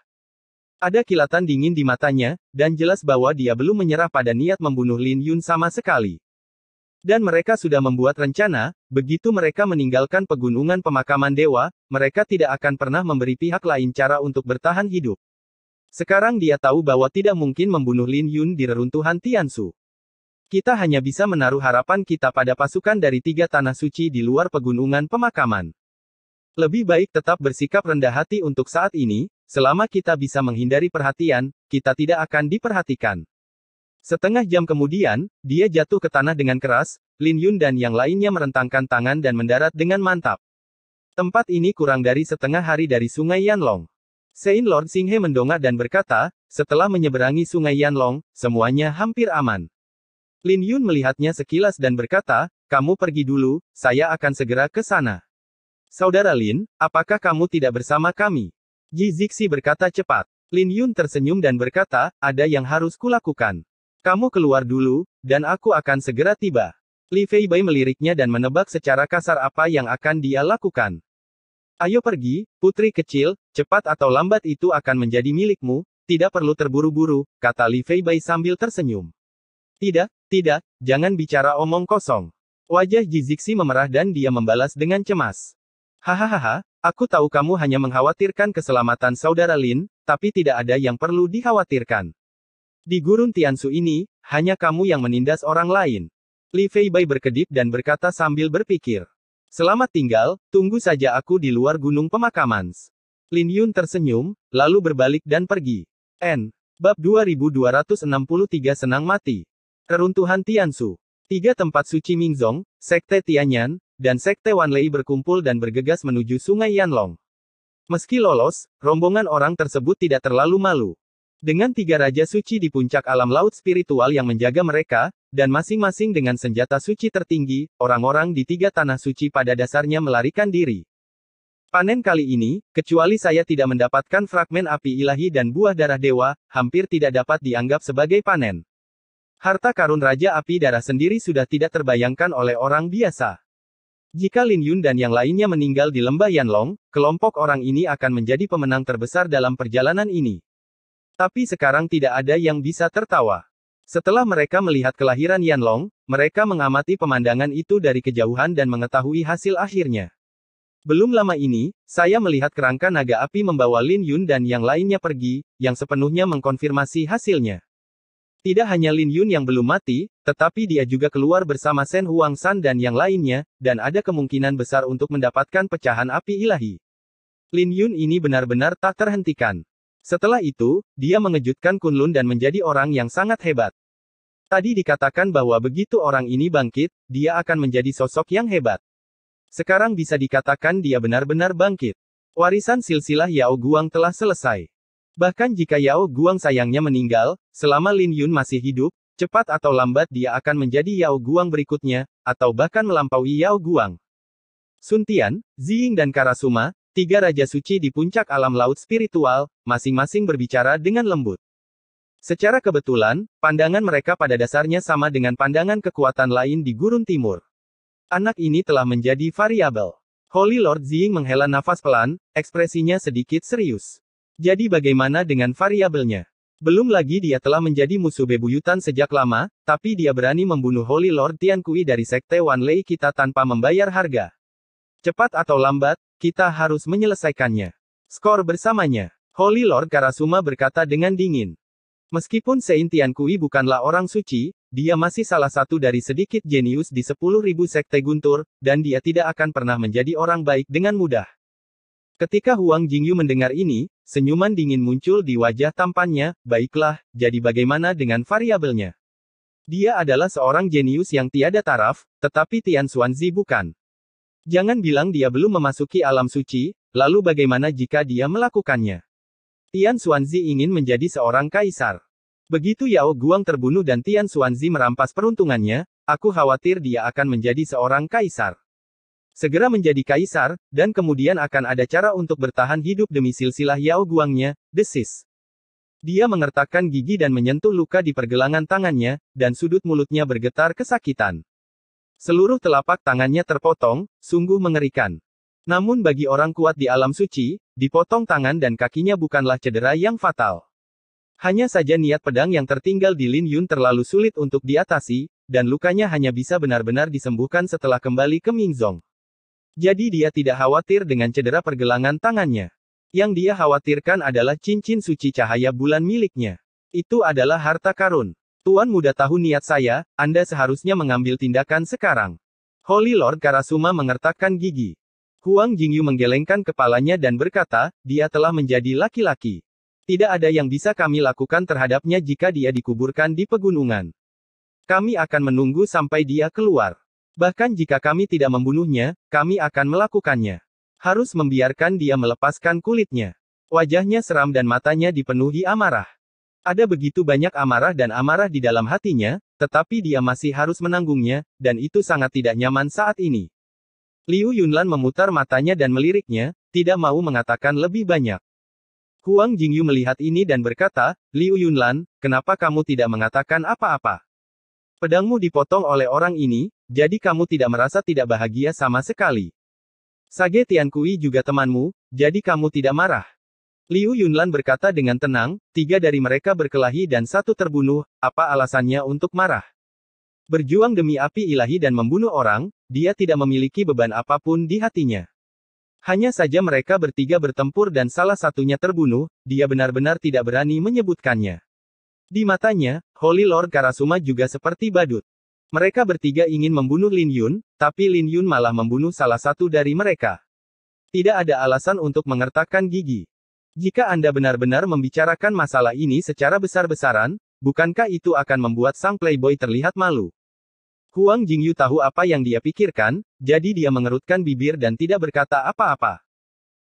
Ada kilatan dingin di matanya, dan jelas bahwa dia belum menyerah pada niat membunuh Lin Yun sama sekali. Dan mereka sudah membuat rencana, begitu mereka meninggalkan pegunungan pemakaman dewa, mereka tidak akan pernah memberi pihak lain cara untuk bertahan hidup. Sekarang dia tahu bahwa tidak mungkin membunuh Lin Yun di reruntuhan Tiansu. Kita hanya bisa menaruh harapan kita pada pasukan dari 3 tanah suci di luar pegunungan pemakaman. Lebih baik tetap bersikap rendah hati untuk saat ini, selama kita bisa menghindari perhatian, kita tidak akan diperhatikan. Setengah jam kemudian, dia jatuh ke tanah dengan keras, Lin Yun dan yang lainnya merentangkan tangan dan mendarat dengan mantap. Tempat ini kurang dari setengah hari dari sungai Yanlong. Saint Lord Xinghe mendongak dan berkata, setelah menyeberangi sungai Yanlong, semuanya hampir aman. Lin Yun melihatnya sekilas dan berkata, kamu pergi dulu, saya akan segera ke sana. Saudara Lin, apakah kamu tidak bersama kami? Ji Zixi berkata cepat. Lin Yun tersenyum dan berkata, ada yang harus kulakukan. Kamu keluar dulu, dan aku akan segera tiba. Li Feibai meliriknya dan menebak secara kasar apa yang akan dia lakukan. Ayo pergi, putri kecil, cepat atau lambat itu akan menjadi milikmu, tidak perlu terburu-buru, kata Li Feibai sambil tersenyum. Tidak, jangan bicara omong kosong. Wajah Ji Zixi memerah dan dia membalas dengan cemas. Hahaha, aku tahu kamu hanya mengkhawatirkan keselamatan saudara Lin, tapi tidak ada yang perlu dikhawatirkan. Di Gurun Tiansu ini, hanya kamu yang menindas orang lain. Li Feibai berkedip dan berkata sambil berpikir. Selamat tinggal, tunggu saja aku di luar gunung pemakaman. Lin Yun tersenyum, lalu berbalik dan pergi. Bab 2263 Senang Mati. Reruntuhan Tiansu. 3 tempat suci Mingzong, Sekte Tianyan, dan Sekte Wanlei berkumpul dan bergegas menuju sungai Yanlong. Meski lolos, rombongan orang tersebut tidak terlalu malu. Dengan 3 raja suci di puncak alam laut spiritual yang menjaga mereka, dan masing-masing dengan senjata suci tertinggi, orang-orang di 3 tanah suci pada dasarnya melarikan diri. Panen kali ini, kecuali saya tidak mendapatkan fragmen api ilahi dan buah darah dewa, hampir tidak dapat dianggap sebagai panen. Harta karun Raja Api Darah sendiri sudah tidak terbayangkan oleh orang biasa. Jika Lin Yun dan yang lainnya meninggal di lembah Yanlong, kelompok orang ini akan menjadi pemenang terbesar dalam perjalanan ini. Tapi sekarang tidak ada yang bisa tertawa. Setelah mereka melihat kelahiran Yanlong, mereka mengamati pemandangan itu dari kejauhan dan mengetahui hasil akhirnya. Belum lama ini, saya melihat kerangka naga api membawa Lin Yun dan yang lainnya pergi, yang sepenuhnya mengkonfirmasi hasilnya. Tidak hanya Lin Yun yang belum mati, tetapi dia juga keluar bersama Shen Huangshan dan yang lainnya, dan ada kemungkinan besar untuk mendapatkan pecahan api ilahi. Lin Yun ini benar-benar tak terhentikan. Setelah itu, dia mengejutkan Kunlun dan menjadi orang yang sangat hebat. Tadi dikatakan bahwa begitu orang ini bangkit, dia akan menjadi sosok yang hebat. Sekarang bisa dikatakan dia benar-benar bangkit. Warisan silsilah Yao Guang telah selesai. Bahkan jika Yao Guang sayangnya meninggal, selama Lin Yun masih hidup, cepat atau lambat dia akan menjadi Yao Guang berikutnya, atau bahkan melampaui Yao Guang. Sun Tian, Ziying dan Karasuma, tiga raja suci di puncak alam laut spiritual, masing-masing berbicara dengan lembut. Secara kebetulan, pandangan mereka pada dasarnya sama dengan pandangan kekuatan lain di Gurun Timur. Anak ini telah menjadi variabel. Holy Lord Ziying menghela nafas pelan, ekspresinya sedikit serius. Jadi bagaimana dengan variabelnya? Belum lagi dia telah menjadi musuh bebuyutan sejak lama, tapi dia berani membunuh Holy Lord Tiankui dari Sekte Wan Lei kita tanpa membayar harga. Cepat atau lambat, kita harus menyelesaikannya. Skor bersamanya. Holy Lord Karasuma berkata dengan dingin. Meskipun Sein Tiankui bukanlah orang suci, dia masih salah satu dari sedikit jenius di 10.000 sekte guntur, dan dia tidak akan pernah menjadi orang baik dengan mudah. Ketika Huang Jingyu mendengar ini, senyuman dingin muncul di wajah tampannya. Baiklah, jadi bagaimana dengan variabelnya? Dia adalah seorang jenius yang tiada taraf, tetapi Tian Xuanzi bukan. Jangan bilang dia belum memasuki alam suci, lalu bagaimana jika dia melakukannya? Tian Xuanzi ingin menjadi seorang kaisar. Begitu Yao Guang terbunuh dan Tian Xuanzi merampas peruntungannya, aku khawatir dia akan menjadi seorang kaisar. Segera menjadi kaisar, dan kemudian akan ada cara untuk bertahan hidup demi silsilah Yao Guangnya, desis. Dia mengertakkan gigi dan menyentuh luka di pergelangan tangannya, dan sudut mulutnya bergetar kesakitan. Seluruh telapak tangannya terpotong, sungguh mengerikan. Namun bagi orang kuat di alam suci, dipotong tangan dan kakinya bukanlah cedera yang fatal. Hanya saja niat pedang yang tertinggal di Lin Yun terlalu sulit untuk diatasi, dan lukanya hanya bisa benar-benar disembuhkan setelah kembali ke Mingzong. Jadi dia tidak khawatir dengan cedera pergelangan tangannya. Yang dia khawatirkan adalah cincin suci cahaya bulan miliknya. Itu adalah harta karun. Tuan muda tahu niat saya, Anda seharusnya mengambil tindakan sekarang. Holy Lord Karasuma mengertakkan gigi. Huang Jingyu menggelengkan kepalanya dan berkata, dia telah menjadi laki-laki. Tidak ada yang bisa kami lakukan terhadapnya jika dia dikuburkan di pegunungan. Kami akan menunggu sampai dia keluar. Bahkan jika kami tidak membunuhnya, kami akan melakukannya. Harus membiarkan dia melepaskan kulitnya. Wajahnya seram dan matanya dipenuhi amarah. Ada begitu banyak amarah dan amarah di dalam hatinya, tetapi dia masih harus menanggungnya, dan itu sangat tidak nyaman saat ini. Liu Yunlan memutar matanya dan meliriknya, tidak mau mengatakan lebih banyak. Huang Jingyu melihat ini dan berkata, Liu Yunlan, kenapa kamu tidak mengatakan apa-apa? Pedangmu dipotong oleh orang ini, jadi kamu tidak merasa tidak bahagia sama sekali. Sage Tiankui juga temanmu, jadi kamu tidak marah. Liu Yunlan berkata dengan tenang, tiga dari mereka berkelahi dan satu terbunuh, apa alasannya untuk marah? Berjuang demi api ilahi dan membunuh orang, dia tidak memiliki beban apapun di hatinya. Hanya saja mereka bertiga bertempur dan salah satunya terbunuh, dia benar-benar tidak berani menyebutkannya. Di matanya, Holy Lord Karasuma juga seperti badut. Mereka bertiga ingin membunuh Lin Yun, tapi Lin Yun malah membunuh salah satu dari mereka. Tidak ada alasan untuk mengertakkan gigi. Jika Anda benar-benar membicarakan masalah ini secara besar-besaran, bukankah itu akan membuat sang playboy terlihat malu? Huang Jingyu tahu apa yang dia pikirkan, jadi dia mengerutkan bibir dan tidak berkata apa-apa.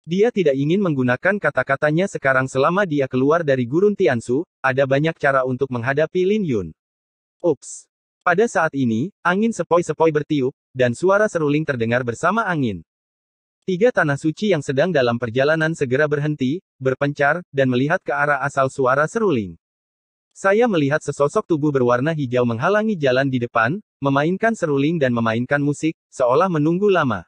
Dia tidak ingin menggunakan kata-katanya sekarang selama dia keluar dari Gurun Tiansu, ada banyak cara untuk menghadapi Lin Yun. Ups. Pada saat ini, angin sepoi-sepoi bertiup, dan suara seruling terdengar bersama angin. Tiga tanah suci yang sedang dalam perjalanan segera berhenti, berpencar, dan melihat ke arah asal suara seruling. Saya melihat sesosok tubuh berwarna hijau menghalangi jalan di depan, memainkan seruling dan memainkan musik, seolah menunggu lama.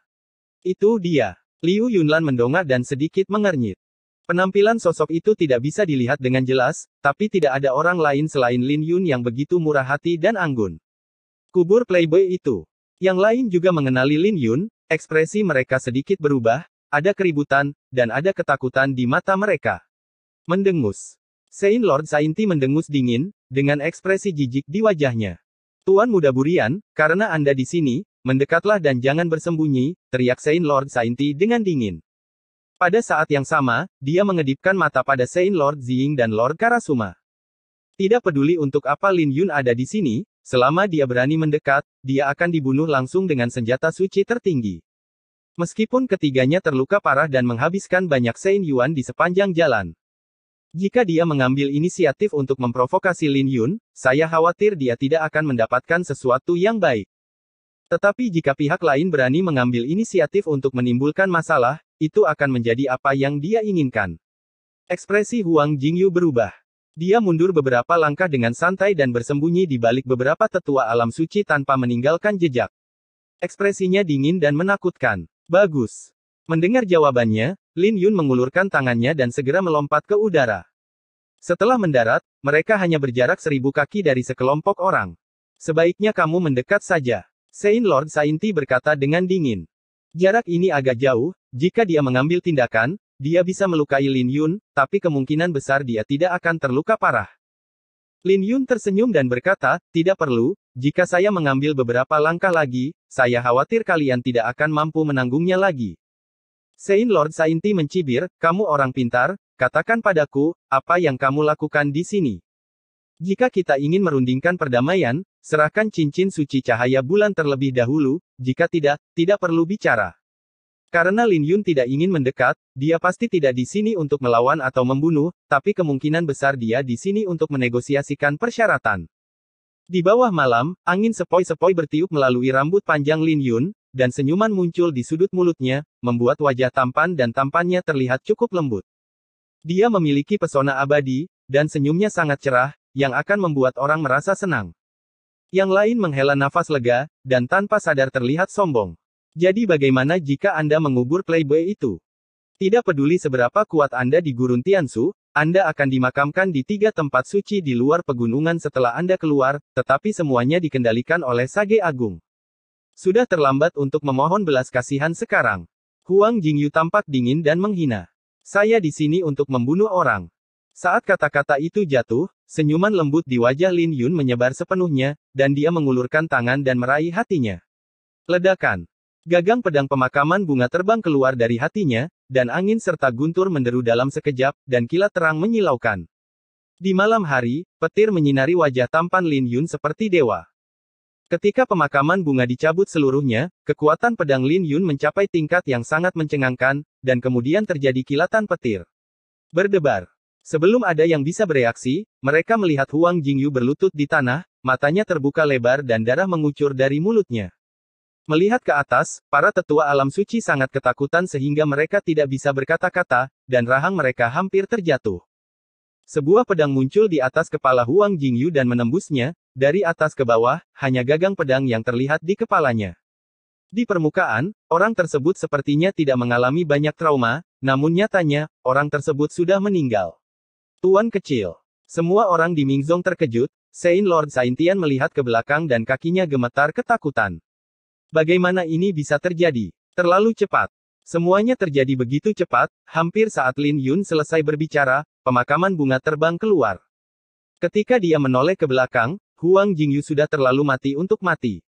Itu dia. Liu Yunlan mendongak dan sedikit mengernyit. Penampilan sosok itu tidak bisa dilihat dengan jelas, tapi tidak ada orang lain selain Lin Yun yang begitu murah hati dan anggun. Kubur playboy itu. Yang lain juga mengenali Lin Yun, ekspresi mereka sedikit berubah, ada keributan, dan ada ketakutan di mata mereka. Mendengus. Saint Lord Sainti mendengus dingin, dengan ekspresi jijik di wajahnya. Tuan Muda Burian, karena Anda di sini, mendekatlah dan jangan bersembunyi, teriak Saint Lord Sainti dengan dingin. Pada saat yang sama, dia mengedipkan mata pada Saint Lord Ziying dan Lord Karasuma. Tidak peduli untuk apa Lin Yun ada di sini, selama dia berani mendekat, dia akan dibunuh langsung dengan senjata suci tertinggi. Meskipun ketiganya terluka parah dan menghabiskan banyak Saint Yuan di sepanjang jalan. Jika dia mengambil inisiatif untuk memprovokasi Lin Yun, saya khawatir dia tidak akan mendapatkan sesuatu yang baik. Tetapi jika pihak lain berani mengambil inisiatif untuk menimbulkan masalah, itu akan menjadi apa yang dia inginkan. Ekspresi Huang Jingyu berubah. Dia mundur beberapa langkah dengan santai dan bersembunyi di balik beberapa tetua alam suci tanpa meninggalkan jejak. Ekspresinya dingin dan menakutkan. Bagus. Mendengar jawabannya, Lin Yun mengulurkan tangannya dan segera melompat ke udara. Setelah mendarat, mereka hanya berjarak 1000 kaki dari sekelompok orang. Sebaiknya kamu mendekat saja. Saint Lord Sainti berkata dengan dingin. Jarak ini agak jauh, jika dia mengambil tindakan, dia bisa melukai Lin Yun, tapi kemungkinan besar dia tidak akan terluka parah. Lin Yun tersenyum dan berkata, tidak perlu, jika saya mengambil beberapa langkah lagi, saya khawatir kalian tidak akan mampu menanggungnya lagi. Saint Lord Sainti mencibir, kamu orang pintar, katakan padaku, apa yang kamu lakukan di sini? Jika kita ingin merundingkan perdamaian, serahkan cincin suci cahaya bulan terlebih dahulu, jika tidak, tidak perlu bicara. Karena Lin Yun tidak ingin mendekat, dia pasti tidak di sini untuk melawan atau membunuh, tapi kemungkinan besar dia di sini untuk menegosiasikan persyaratan. Di bawah malam, angin sepoi-sepoi bertiup melalui rambut panjang Lin Yun, dan senyuman muncul di sudut mulutnya, membuat wajah tampan dan tampannya terlihat cukup lembut. Dia memiliki pesona abadi, dan senyumnya sangat cerah, yang akan membuat orang merasa senang. Yang lain menghela nafas lega, dan tanpa sadar terlihat sombong. Jadi bagaimana jika Anda mengubur playboy itu? Tidak peduli seberapa kuat Anda di Gurun Tiansu, Anda akan dimakamkan di 3 tempat suci di luar pegunungan setelah Anda keluar, tetapi semuanya dikendalikan oleh Sage Agung. Sudah terlambat untuk memohon belas kasihan sekarang. Huang Jingyu tampak dingin dan menghina. Saya di sini untuk membunuh orang. Saat kata-kata itu jatuh, senyuman lembut di wajah Lin Yun menyebar sepenuhnya, dan dia mengulurkan tangan dan meraih hatinya. Ledakan. Gagang pedang pemakaman bunga terbang keluar dari hatinya, dan angin serta guntur menderu dalam sekejap, dan kilat terang menyilaukan. Di malam hari, petir menyinari wajah tampan Lin Yun seperti dewa. Ketika pemakaman bunga dicabut seluruhnya, kekuatan pedang Lin Yun mencapai tingkat yang sangat mencengangkan, dan kemudian terjadi kilatan petir. Berdebar. Sebelum ada yang bisa bereaksi, mereka melihat Huang Jingyu berlutut di tanah, matanya terbuka lebar dan darah mengucur dari mulutnya. Melihat ke atas, para tetua alam suci sangat ketakutan sehingga mereka tidak bisa berkata-kata, dan rahang mereka hampir terjatuh. Sebuah pedang muncul di atas kepala Huang Jingyu dan menembusnya, dari atas ke bawah, hanya gagang pedang yang terlihat di kepalanya. Di permukaan, orang tersebut sepertinya tidak mengalami banyak trauma, namun nyatanya, orang tersebut sudah meninggal. Tuan kecil. Semua orang di Mingzong terkejut, Saint Lord Saintian melihat ke belakang dan kakinya gemetar ketakutan. Bagaimana ini bisa terjadi? Terlalu cepat. Semuanya terjadi begitu cepat, hampir saat Lin Yun selesai berbicara, pemakaman bunga terbang keluar. Ketika dia menoleh ke belakang, Huang Jingyu sudah terlalu mati untuk mati.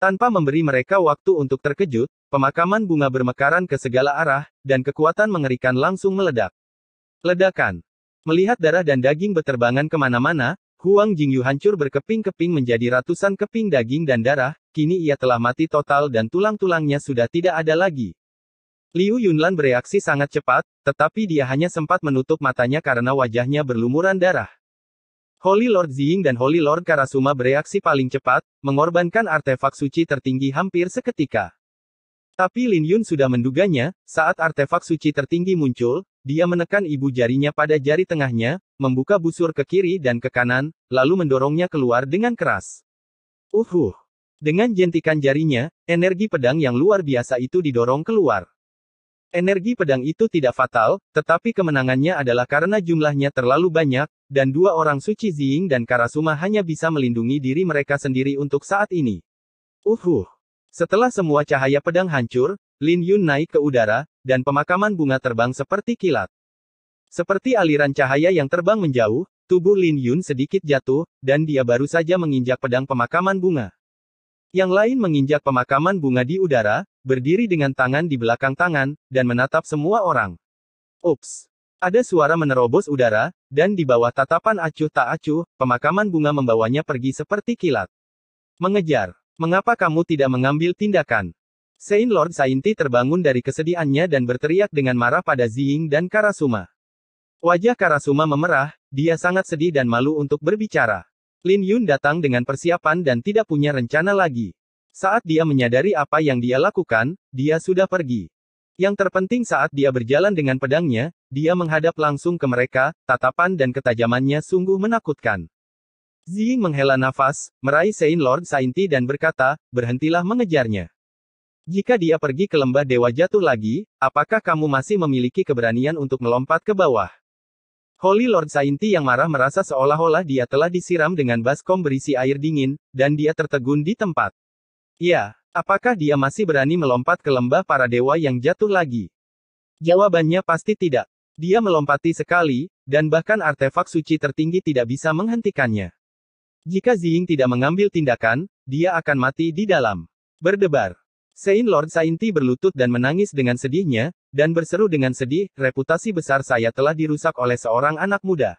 Tanpa memberi mereka waktu untuk terkejut, pemakaman bunga bermekaran ke segala arah, dan kekuatan mengerikan langsung meledak. Ledakan. Melihat darah dan daging beterbangan kemana-mana, Huang Jingyu hancur berkeping-keping menjadi ratusan keping daging dan darah, kini ia telah mati total dan tulang-tulangnya sudah tidak ada lagi. Liu Yunlan bereaksi sangat cepat, tetapi dia hanya sempat menutup matanya karena wajahnya berlumuran darah. Holy Lord Ziying dan Holy Lord Karasuma bereaksi paling cepat, mengorbankan artefak suci tertinggi hampir seketika. Tapi Lin Yun sudah menduganya, saat artefak suci tertinggi muncul, dia menekan ibu jarinya pada jari tengahnya, membuka busur ke kiri dan ke kanan, lalu mendorongnya keluar dengan keras. Dengan jentikan jarinya, energi pedang yang luar biasa itu didorong keluar. Energi pedang itu tidak fatal, tetapi kemenangannya adalah karena jumlahnya terlalu banyak, dan 2 orang suci Ziying dan Karasuma hanya bisa melindungi diri mereka sendiri untuk saat ini. Setelah semua cahaya pedang hancur, Lin Yun naik ke udara, dan pemakaman bunga terbang seperti kilat. Seperti aliran cahaya yang terbang menjauh, tubuh Lin Yun sedikit jatuh, dan dia baru saja menginjak pedang pemakaman bunga. Yang lain menginjak pemakaman bunga di udara, berdiri dengan tangan di belakang tangan, dan menatap semua orang. Ups! Ada suara menerobos udara, dan di bawah tatapan acuh tak acuh, pemakaman bunga membawanya pergi seperti kilat. Mengejar. Mengapa kamu tidak mengambil tindakan? Saint Lord Sainti terbangun dari kesedihannya dan berteriak dengan marah pada Ziying dan Karasuma. Wajah Karasuma memerah, dia sangat sedih dan malu untuk berbicara. Lin Yun datang dengan persiapan dan tidak punya rencana lagi. Saat dia menyadari apa yang dia lakukan, dia sudah pergi. Yang terpenting saat dia berjalan dengan pedangnya, dia menghadap langsung ke mereka, tatapan dan ketajamannya sungguh menakutkan. Ziying menghela nafas, meraih Saint Lord Sainti dan berkata, berhentilah mengejarnya. Jika dia pergi ke lembah dewa jatuh lagi, apakah kamu masih memiliki keberanian untuk melompat ke bawah? Holy Lord Sainti yang marah merasa seolah-olah dia telah disiram dengan baskom berisi air dingin, dan dia tertegun di tempat. Ya. Apakah dia masih berani melompat ke lembah para dewa yang jatuh lagi? Jawabannya pasti tidak. Dia melompati sekali, dan bahkan artefak suci tertinggi tidak bisa menghentikannya. Jika Ziying tidak mengambil tindakan, dia akan mati di dalam. Berdebar. Saint Lord Sainti berlutut dan menangis dengan sedihnya, dan berseru dengan sedih, reputasi besar saya telah dirusak oleh seorang anak muda.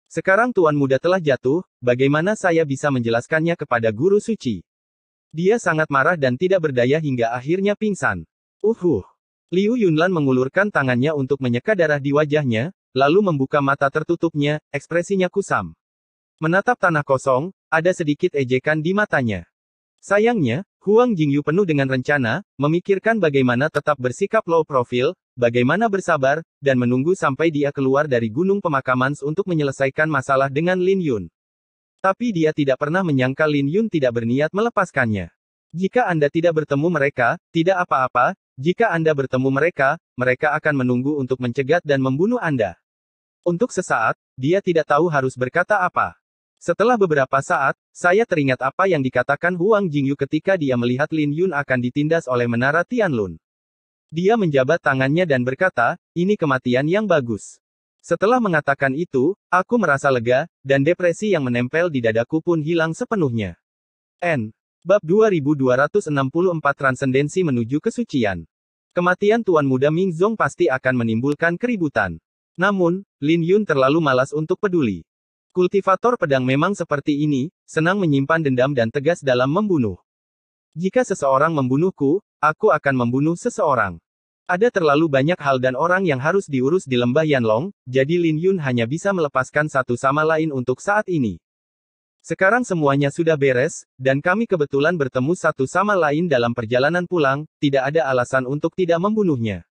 Sekarang tuan muda telah jatuh, bagaimana saya bisa menjelaskannya kepada guru suci? Dia sangat marah dan tidak berdaya hingga akhirnya pingsan. Liu Yunlan mengulurkan tangannya untuk menyeka darah di wajahnya, lalu membuka mata tertutupnya, ekspresinya kusam. Menatap tanah kosong, ada sedikit ejekan di matanya. Sayangnya, Huang Jingyu penuh dengan rencana, memikirkan bagaimana tetap bersikap low profile, bagaimana bersabar, dan menunggu sampai dia keluar dari gunung pemakaman untuk menyelesaikan masalah dengan Lin Yun. Tapi dia tidak pernah menyangka Lin Yun tidak berniat melepaskannya. Jika Anda tidak bertemu mereka, tidak apa-apa. Jika Anda bertemu mereka, mereka akan menunggu untuk mencegat dan membunuh Anda. Untuk sesaat, dia tidak tahu harus berkata apa. Setelah beberapa saat, saya teringat apa yang dikatakan Huang Jingyu ketika dia melihat Lin Yun akan ditindas oleh menara Tianlun. Dia menjabat tangannya dan berkata, ini kematian yang bagus. Setelah mengatakan itu, aku merasa lega, dan depresi yang menempel di dadaku pun hilang sepenuhnya. Bab 2264 Transendensi menuju kesucian. Kematian Tuan Muda Ming Zong pasti akan menimbulkan keributan. Namun, Lin Yun terlalu malas untuk peduli. Kultivator pedang memang seperti ini, senang menyimpan dendam dan tegas dalam membunuh. Jika seseorang membunuhku, aku akan membunuh seseorang. Ada terlalu banyak hal dan orang yang harus diurus di lembah Yanlong, jadi Lin Yun hanya bisa melepaskan satu sama lain untuk saat ini. Sekarang semuanya sudah beres, dan kami kebetulan bertemu satu sama lain dalam perjalanan pulang, tidak ada alasan untuk tidak membunuhnya.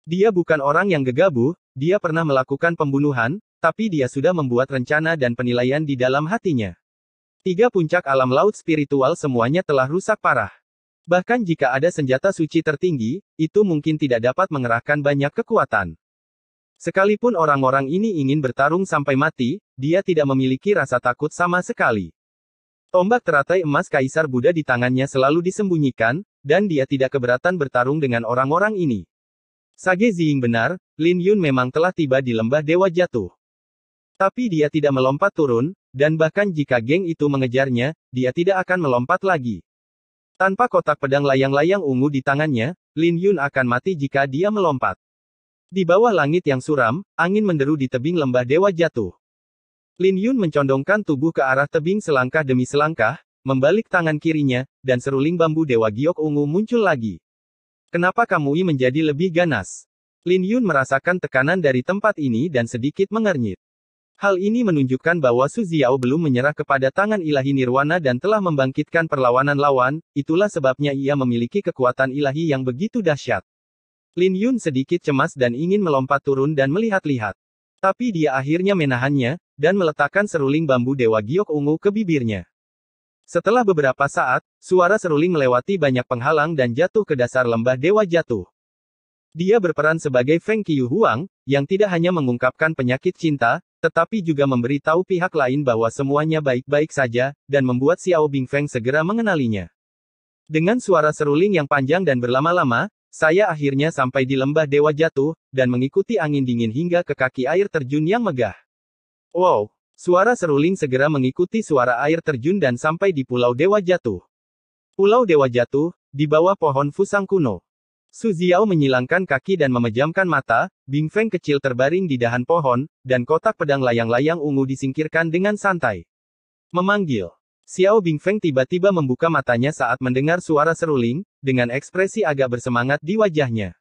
Dia bukan orang yang gegabah, dia pernah melakukan pembunuhan, tapi dia sudah membuat rencana dan penilaian di dalam hatinya. 3 puncak alam laut spiritual semuanya telah rusak parah. Bahkan jika ada senjata suci tertinggi, itu mungkin tidak dapat mengerahkan banyak kekuatan. Sekalipun orang-orang ini ingin bertarung sampai mati, dia tidak memiliki rasa takut sama sekali. Tombak teratai emas Kaisar Buddha di tangannya selalu disembunyikan, dan dia tidak keberatan bertarung dengan orang-orang ini. Sage Ziying benar, Lin Yun memang telah tiba di lembah Dewa Jatuh. Tapi dia tidak melompat turun, dan bahkan jika geng itu mengejarnya, dia tidak akan melompat lagi. Tanpa kotak pedang layang-layang ungu di tangannya, Lin Yun akan mati jika dia melompat. Di bawah langit yang suram, angin menderu di tebing lembah Dewa Jatuh. Lin Yun mencondongkan tubuh ke arah tebing selangkah demi selangkah, membalik tangan kirinya, dan seruling bambu Dewa Giok ungu muncul lagi. Kenapa kamu menjadi lebih ganas? Lin Yun merasakan tekanan dari tempat ini dan sedikit mengernyit. Hal ini menunjukkan bahwa Su Xiao belum menyerah kepada tangan ilahi nirwana dan telah membangkitkan perlawanan lawan, itulah sebabnya ia memiliki kekuatan ilahi yang begitu dahsyat. Lin Yun sedikit cemas dan ingin melompat turun dan melihat-lihat. Tapi dia akhirnya menahannya, dan meletakkan seruling bambu Dewa Giok ungu ke bibirnya. Setelah beberapa saat, suara seruling melewati banyak penghalang dan jatuh ke dasar lembah Dewa Jatuh. Dia berperan sebagai Feng Qiu Huang, yang tidak hanya mengungkapkan penyakit cinta, tetapi juga memberitahu pihak lain bahwa semuanya baik-baik saja, dan membuat Xiao Bingfeng segera mengenalinya. Dengan suara seruling yang panjang dan berlama-lama, saya akhirnya sampai di lembah Dewa Jatuh, dan mengikuti angin dingin hingga ke kaki air terjun yang megah. Wow, Suara seruling segera mengikuti suara air terjun dan sampai di Pulau Dewa Jatuh. Pulau Dewa Jatuh, di bawah pohon Fusang kuno. Su Xiao menyilangkan kaki dan memejamkan mata, Bing Feng kecil terbaring di dahan pohon, dan kotak pedang layang-layang ungu disingkirkan dengan santai. Memanggil. Xiao Bing Feng tiba-tiba membuka matanya saat mendengar suara seruling, dengan ekspresi agak bersemangat di wajahnya.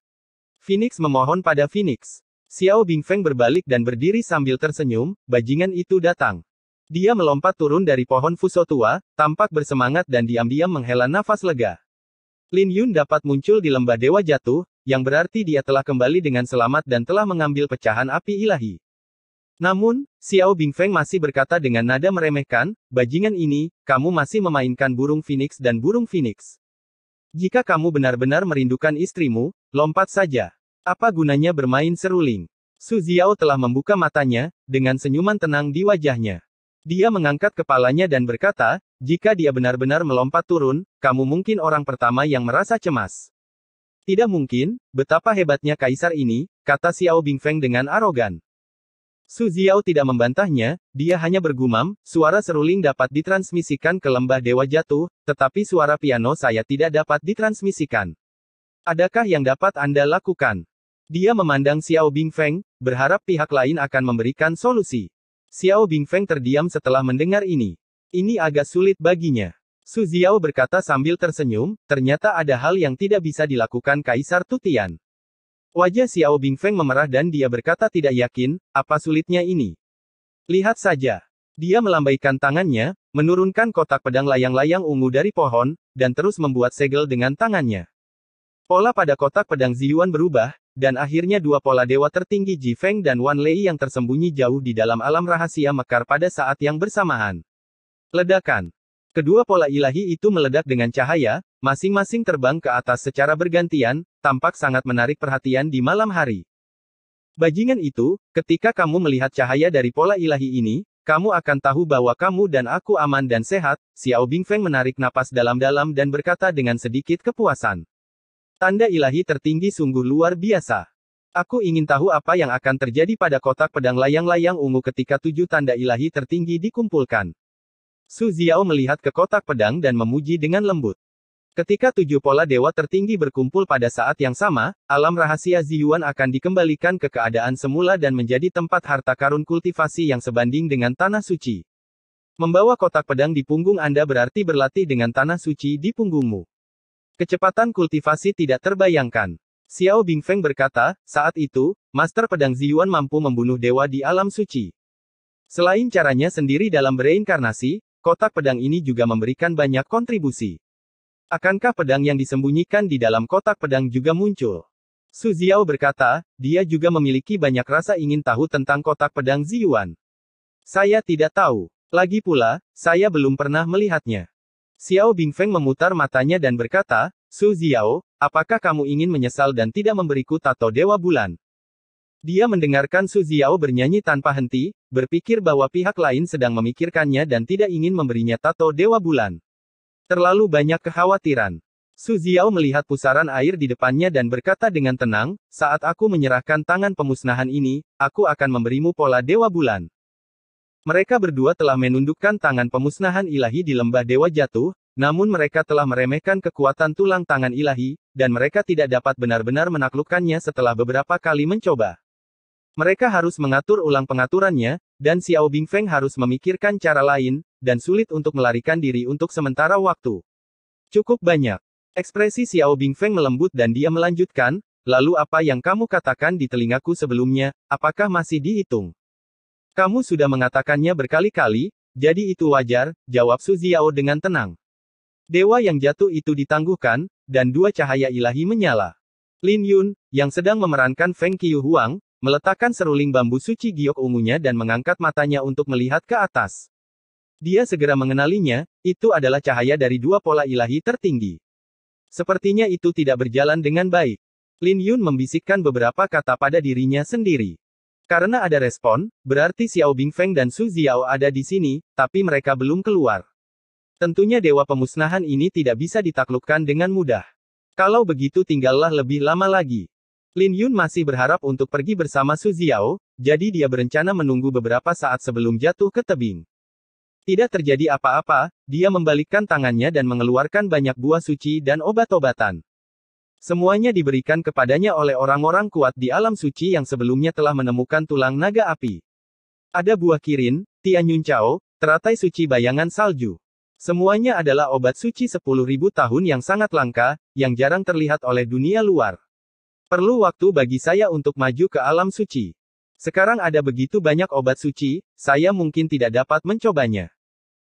Phoenix memohon pada Phoenix. Xiao Bing Feng berbalik dan berdiri sambil tersenyum, bajingan itu datang. Dia melompat turun dari pohon Fuso tua, tampak bersemangat dan diam-diam menghela nafas lega. Lin Yun dapat muncul di lembah Dewa Jatuh, yang berarti dia telah kembali dengan selamat dan telah mengambil pecahan api ilahi. Namun, Xiao Bing Feng masih berkata dengan nada meremehkan, bajingan ini, kamu masih memainkan burung Phoenix dan burung Phoenix. Jika kamu benar-benar merindukan istrimu, lompat saja. Apa gunanya bermain seruling? Su Xiao telah membuka matanya, dengan senyuman tenang di wajahnya. Dia mengangkat kepalanya dan berkata, jika dia benar-benar melompat turun, kamu mungkin orang pertama yang merasa cemas. Tidak mungkin, betapa hebatnya kaisar ini, kata Xiao Bing Feng dengan arogan. Su Xiao tidak membantahnya, dia hanya bergumam, suara seruling dapat ditransmisikan ke lembah Dewa Jatuh, tetapi suara piano saya tidak dapat ditransmisikan. Adakah yang dapat Anda lakukan? Dia memandang Xiao Bing Feng, berharap pihak lain akan memberikan solusi. Xiao Bing Feng terdiam setelah mendengar ini. Ini agak sulit baginya. Su Xiao berkata sambil tersenyum, ternyata ada hal yang tidak bisa dilakukan Kaisar Tutian. Wajah Xiao Bing Feng memerah dan dia berkata tidak yakin, apa sulitnya ini? Lihat saja. Dia melambaikan tangannya, menurunkan kotak pedang layang-layang ungu dari pohon, dan terus membuat segel dengan tangannya. Pola pada kotak pedang Ziyuan berubah, dan akhirnya dua pola dewa tertinggi Ji Feng dan Wan Lei yang tersembunyi jauh di dalam alam rahasia mekar pada saat yang bersamaan. Ledakan. Kedua pola ilahi itu meledak dengan cahaya, masing-masing terbang ke atas secara bergantian, tampak sangat menarik perhatian di malam hari. Bajingan itu, ketika kamu melihat cahaya dari pola ilahi ini, kamu akan tahu bahwa kamu dan aku aman dan sehat. Xiao Bing Feng menarik napas dalam-dalam dan berkata dengan sedikit kepuasan. Tanda ilahi tertinggi sungguh luar biasa. Aku ingin tahu apa yang akan terjadi pada kotak pedang layang-layang ungu ketika 7 tanda ilahi tertinggi dikumpulkan. Su Xiao melihat ke kotak pedang dan memuji dengan lembut. Ketika 7 pola dewa tertinggi berkumpul pada saat yang sama, alam rahasia Ziyuan akan dikembalikan ke keadaan semula dan menjadi tempat harta karun kultivasi yang sebanding dengan tanah suci. Membawa kotak pedang di punggung Anda berarti berlatih dengan tanah suci di punggungmu. Kecepatan kultivasi tidak terbayangkan. Xiao Bing Feng berkata, saat itu, Master Pedang Ziyuan mampu membunuh dewa di alam suci. Selain caranya sendiri dalam bereinkarnasi, kotak pedang ini juga memberikan banyak kontribusi. Akankah pedang yang disembunyikan di dalam kotak pedang juga muncul? Su Xiao berkata, dia juga memiliki banyak rasa ingin tahu tentang kotak pedang Ziyuan. Saya tidak tahu. Lagi pula, saya belum pernah melihatnya. Xiao Bing Feng memutar matanya dan berkata, Su Xiao, apakah kamu ingin menyesal dan tidak memberiku tato Dewa Bulan? Dia mendengarkan Su Xiao bernyanyi tanpa henti, berpikir bahwa pihak lain sedang memikirkannya dan tidak ingin memberinya tato Dewa Bulan. Terlalu banyak kekhawatiran. Su Xiao melihat pusaran air di depannya dan berkata dengan tenang, saat aku menyerahkan tangan pemusnahan ini, aku akan memberimu pola Dewa Bulan. Mereka berdua telah menundukkan tangan pemusnahan ilahi di lembah Dewa Jatuh, namun mereka telah meremehkan kekuatan tulang tangan ilahi, dan mereka tidak dapat benar-benar menaklukkannya setelah beberapa kali mencoba. Mereka harus mengatur ulang pengaturannya, dan Xiao Bing Feng harus memikirkan cara lain, dan sulit untuk melarikan diri untuk sementara waktu. Cukup banyak. Ekspresi Xiao Bing Feng melembut dan dia melanjutkan, lalu apa yang kamu katakan di telingaku sebelumnya, apakah masih dihitung? Kamu sudah mengatakannya berkali-kali, jadi itu wajar, jawab Su Xiao dengan tenang. Dewa yang jatuh itu ditangguhkan, dan 2 cahaya ilahi menyala. Lin Yun, yang sedang memerankan Feng Qiu Huang, meletakkan seruling bambu suci giok ungunya dan mengangkat matanya untuk melihat ke atas. Dia segera mengenalinya, itu adalah cahaya dari 2 pola ilahi tertinggi. Sepertinya itu tidak berjalan dengan baik. Lin Yun membisikkan beberapa kata pada dirinya sendiri. Karena ada respon, berarti Xiao Bing Feng dan Su Xiao ada di sini, tapi mereka belum keluar. Tentunya dewa pemusnahan ini tidak bisa ditaklukkan dengan mudah. Kalau begitu tinggallah lebih lama lagi. Lin Yun masih berharap untuk pergi bersama Su Xiao, jadi dia berencana menunggu beberapa saat sebelum jatuh ke tebing. Tidak terjadi apa-apa, dia membalikkan tangannya dan mengeluarkan banyak buah suci dan obat-obatan. Semuanya diberikan kepadanya oleh orang-orang kuat di alam suci yang sebelumnya telah menemukan tulang naga api. Ada buah kirin, Tianyun Chao, teratai suci bayangan salju. Semuanya adalah obat suci 10.000 tahun yang sangat langka, yang jarang terlihat oleh dunia luar. Perlu waktu bagi saya untuk maju ke alam suci. Sekarang ada begitu banyak obat suci, saya mungkin tidak dapat mencobanya.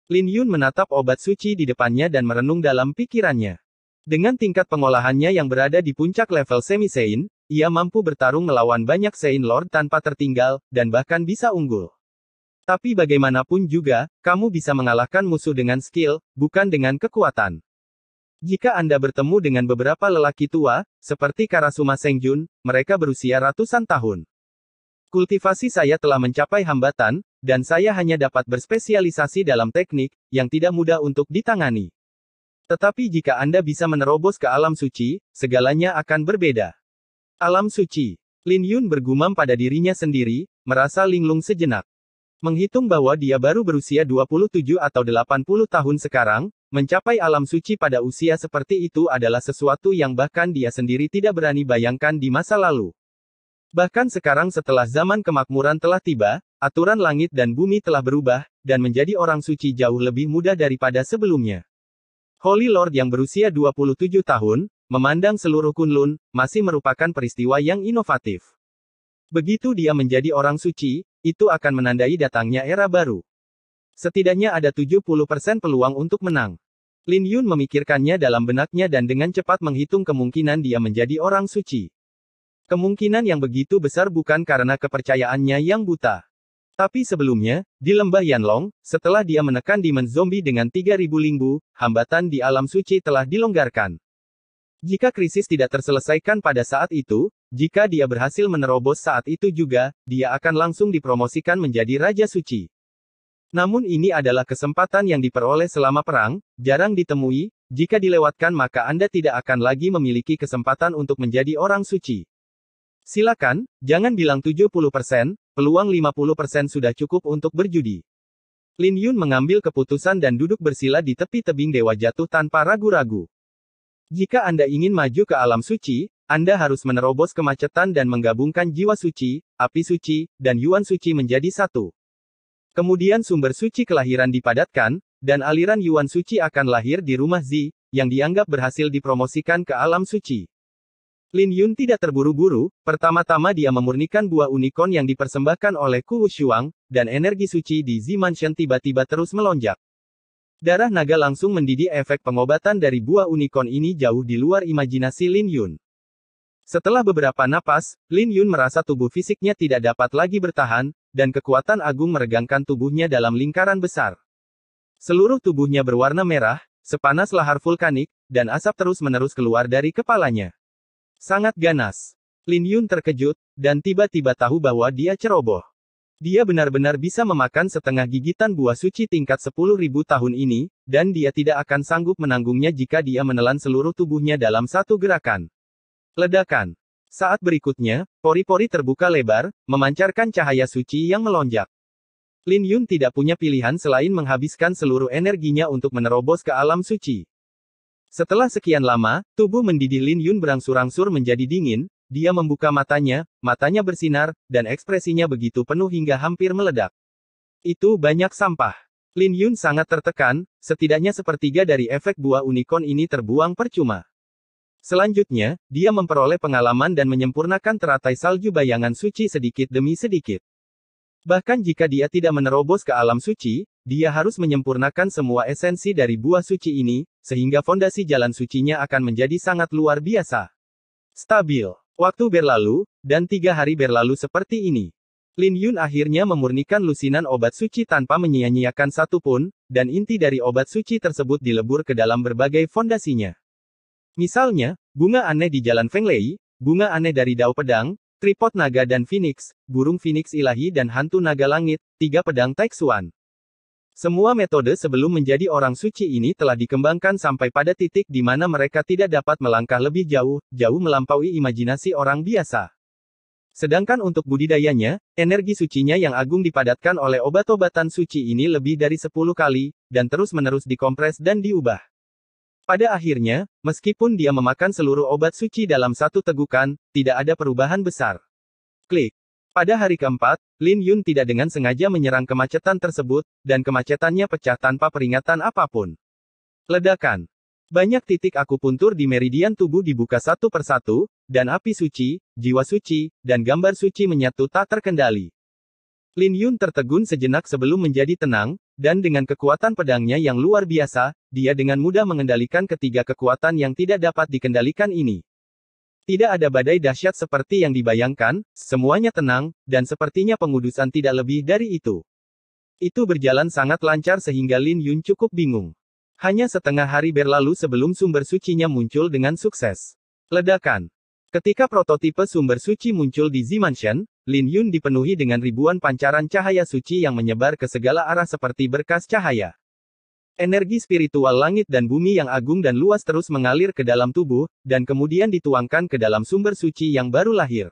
Lin Yun menatap obat suci di depannya dan merenung dalam pikirannya. Dengan tingkat pengolahannya yang berada di puncak level semi-Sein, ia mampu bertarung melawan banyak Sein Lord tanpa tertinggal, dan bahkan bisa unggul. Tapi bagaimanapun juga, kamu bisa mengalahkan musuh dengan skill, bukan dengan kekuatan. Jika Anda bertemu dengan beberapa lelaki tua, seperti Karasuma Sengjun, mereka berusia ratusan tahun. Kultivasi saya telah mencapai hambatan, dan saya hanya dapat berspesialisasi dalam teknik, yang tidak mudah untuk ditangani. Tetapi jika Anda bisa menerobos ke alam suci, segalanya akan berbeda. Alam suci. Lin Yun bergumam pada dirinya sendiri, merasa linglung sejenak. Menghitung bahwa dia baru berusia 27 atau 80 tahun sekarang, mencapai alam suci pada usia seperti itu adalah sesuatu yang bahkan dia sendiri tidak berani bayangkan di masa lalu. Bahkan sekarang setelah zaman kemakmuran telah tiba, aturan langit dan bumi telah berubah, dan menjadi orang suci jauh lebih mudah daripada sebelumnya. Holy Lord yang berusia 27 tahun, memandang seluruh Kunlun, masih merupakan peristiwa yang inovatif. Begitu dia menjadi orang suci, itu akan menandai datangnya era baru. Setidaknya ada 70% peluang untuk menang. Lin Yun memikirkannya dalam benaknya dan dengan cepat menghitung kemungkinan dia menjadi orang suci. Kemungkinan yang begitu besar bukan karena kepercayaannya yang buta. Tapi sebelumnya, di lembah Yanlong, setelah dia menekan Demon Zombie dengan 3.000 lingbu, hambatan di alam suci telah dilonggarkan. Jika krisis tidak terselesaikan pada saat itu, jika dia berhasil menerobos saat itu juga, dia akan langsung dipromosikan menjadi Raja Suci. Namun ini adalah kesempatan yang diperoleh selama perang, jarang ditemui, jika dilewatkan maka Anda tidak akan lagi memiliki kesempatan untuk menjadi orang suci. Silakan, jangan bilang 70%, peluang 50% sudah cukup untuk berjudi. Lin Yun mengambil keputusan dan duduk bersila di tepi tebing Dewa Jatuh tanpa ragu-ragu. Jika Anda ingin maju ke alam suci, Anda harus menerobos kemacetan dan menggabungkan jiwa suci, api suci, dan yuan suci menjadi satu. Kemudian sumber suci kelahiran dipadatkan, dan aliran yuan suci akan lahir di rumah Zi, yang dianggap berhasil dipromosikan ke alam suci. Lin Yun tidak terburu-buru, pertama-tama dia memurnikan buah unicorn yang dipersembahkan oleh Ku Wushuang, dan energi suci di Zi Mansion tiba-tiba terus melonjak. Darah naga langsung mendidih. Efek pengobatan dari buah unicorn ini jauh di luar imajinasi Lin Yun. Setelah beberapa napas, Lin Yun merasa tubuh fisiknya tidak dapat lagi bertahan, dan kekuatan agung meregangkan tubuhnya dalam lingkaran besar. Seluruh tubuhnya berwarna merah, sepanas lahar vulkanik, dan asap terus-menerus keluar dari kepalanya. Sangat ganas. Lin Yun terkejut, dan tiba-tiba tahu bahwa dia ceroboh. Dia benar-benar bisa memakan setengah gigitan buah suci tingkat 10.000 tahun ini, dan dia tidak akan sanggup menanggungnya jika dia menelan seluruh tubuhnya dalam satu gerakan. Ledakan. Saat berikutnya, pori-pori terbuka lebar, memancarkan cahaya suci yang melonjak. Lin Yun tidak punya pilihan selain menghabiskan seluruh energinya untuk menerobos ke alam suci. Setelah sekian lama, tubuh mendidih Lin Yun berangsur-angsur menjadi dingin, dia membuka matanya bersinar, dan ekspresinya begitu penuh hingga hampir meledak. Itu banyak sampah. Lin Yun sangat tertekan, setidaknya sepertiga dari efek buah unicorn ini terbuang percuma. Selanjutnya, dia memperoleh pengalaman dan menyempurnakan teratai salju bayangan suci sedikit demi sedikit. Bahkan jika dia tidak menerobos ke alam suci, dia harus menyempurnakan semua esensi dari buah suci ini, sehingga fondasi jalan sucinya akan menjadi sangat luar biasa. Stabil. Waktu berlalu, dan 3 hari berlalu seperti ini. Lin Yun akhirnya memurnikan lusinan obat suci tanpa menyia-nyiakan satu pun, dan inti dari obat suci tersebut dilebur ke dalam berbagai fondasinya. Misalnya, bunga aneh di Jalan Feng Lei, bunga aneh dari Dao Pedang, tripod naga dan phoenix, burung phoenix ilahi dan hantu naga langit, 3 pedang Taixuan. Semua metode sebelum menjadi orang suci ini telah dikembangkan sampai pada titik di mana mereka tidak dapat melangkah lebih jauh, jauh melampaui imajinasi orang biasa. Sedangkan untuk budidayanya, energi sucinya yang agung dipadatkan oleh obat-obatan suci ini lebih dari 10 kali, dan terus-menerus dikompres dan diubah. Pada akhirnya, meskipun dia memakan seluruh obat suci dalam satu tegukan, tidak ada perubahan besar. Klik. Pada hari keempat, Lin Yun tidak dengan sengaja menyerang kemacetan tersebut, dan kemacetannya pecah tanpa peringatan apapun. Ledakan. Banyak titik akupuntur di meridian tubuh dibuka satu persatu, dan api suci, jiwa suci, dan gambar suci menyatu tak terkendali. Lin Yun tertegun sejenak sebelum menjadi tenang, dan dengan kekuatan pedangnya yang luar biasa, dia dengan mudah mengendalikan ketiga kekuatan yang tidak dapat dikendalikan ini. Tidak ada badai dahsyat seperti yang dibayangkan, semuanya tenang, dan sepertinya pengudusan tidak lebih dari itu. Itu berjalan sangat lancar sehingga Lin Yun cukup bingung. Hanya setengah hari berlalu sebelum sumber sucinya muncul dengan sukses. Ledakan. Ketika prototipe sumber suci muncul di Zimanshan, Lin Yun dipenuhi dengan ribuan pancaran cahaya suci yang menyebar ke segala arah seperti berkas cahaya. Energi spiritual langit dan bumi yang agung dan luas terus mengalir ke dalam tubuh, dan kemudian dituangkan ke dalam sumber suci yang baru lahir.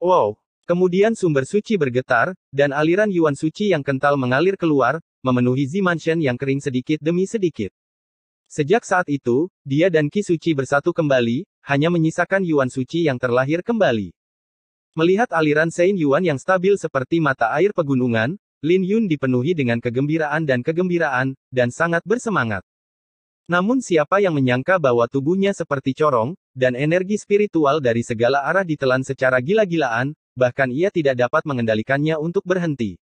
Wow! Kemudian sumber suci bergetar, dan aliran yuan suci yang kental mengalir keluar, memenuhi Zimanshan yang kering sedikit demi sedikit. Sejak saat itu, dia dan Qi suci bersatu kembali, hanya menyisakan yuan suci yang terlahir kembali. Melihat aliran Sein Yuan yang stabil seperti mata air pegunungan, Lin Yun dipenuhi dengan kegembiraan, dan sangat bersemangat. Namun siapa yang menyangka bahwa tubuhnya seperti corong, dan energi spiritual dari segala arah ditelan secara gila-gilaan, bahkan ia tidak dapat mengendalikannya untuk berhenti.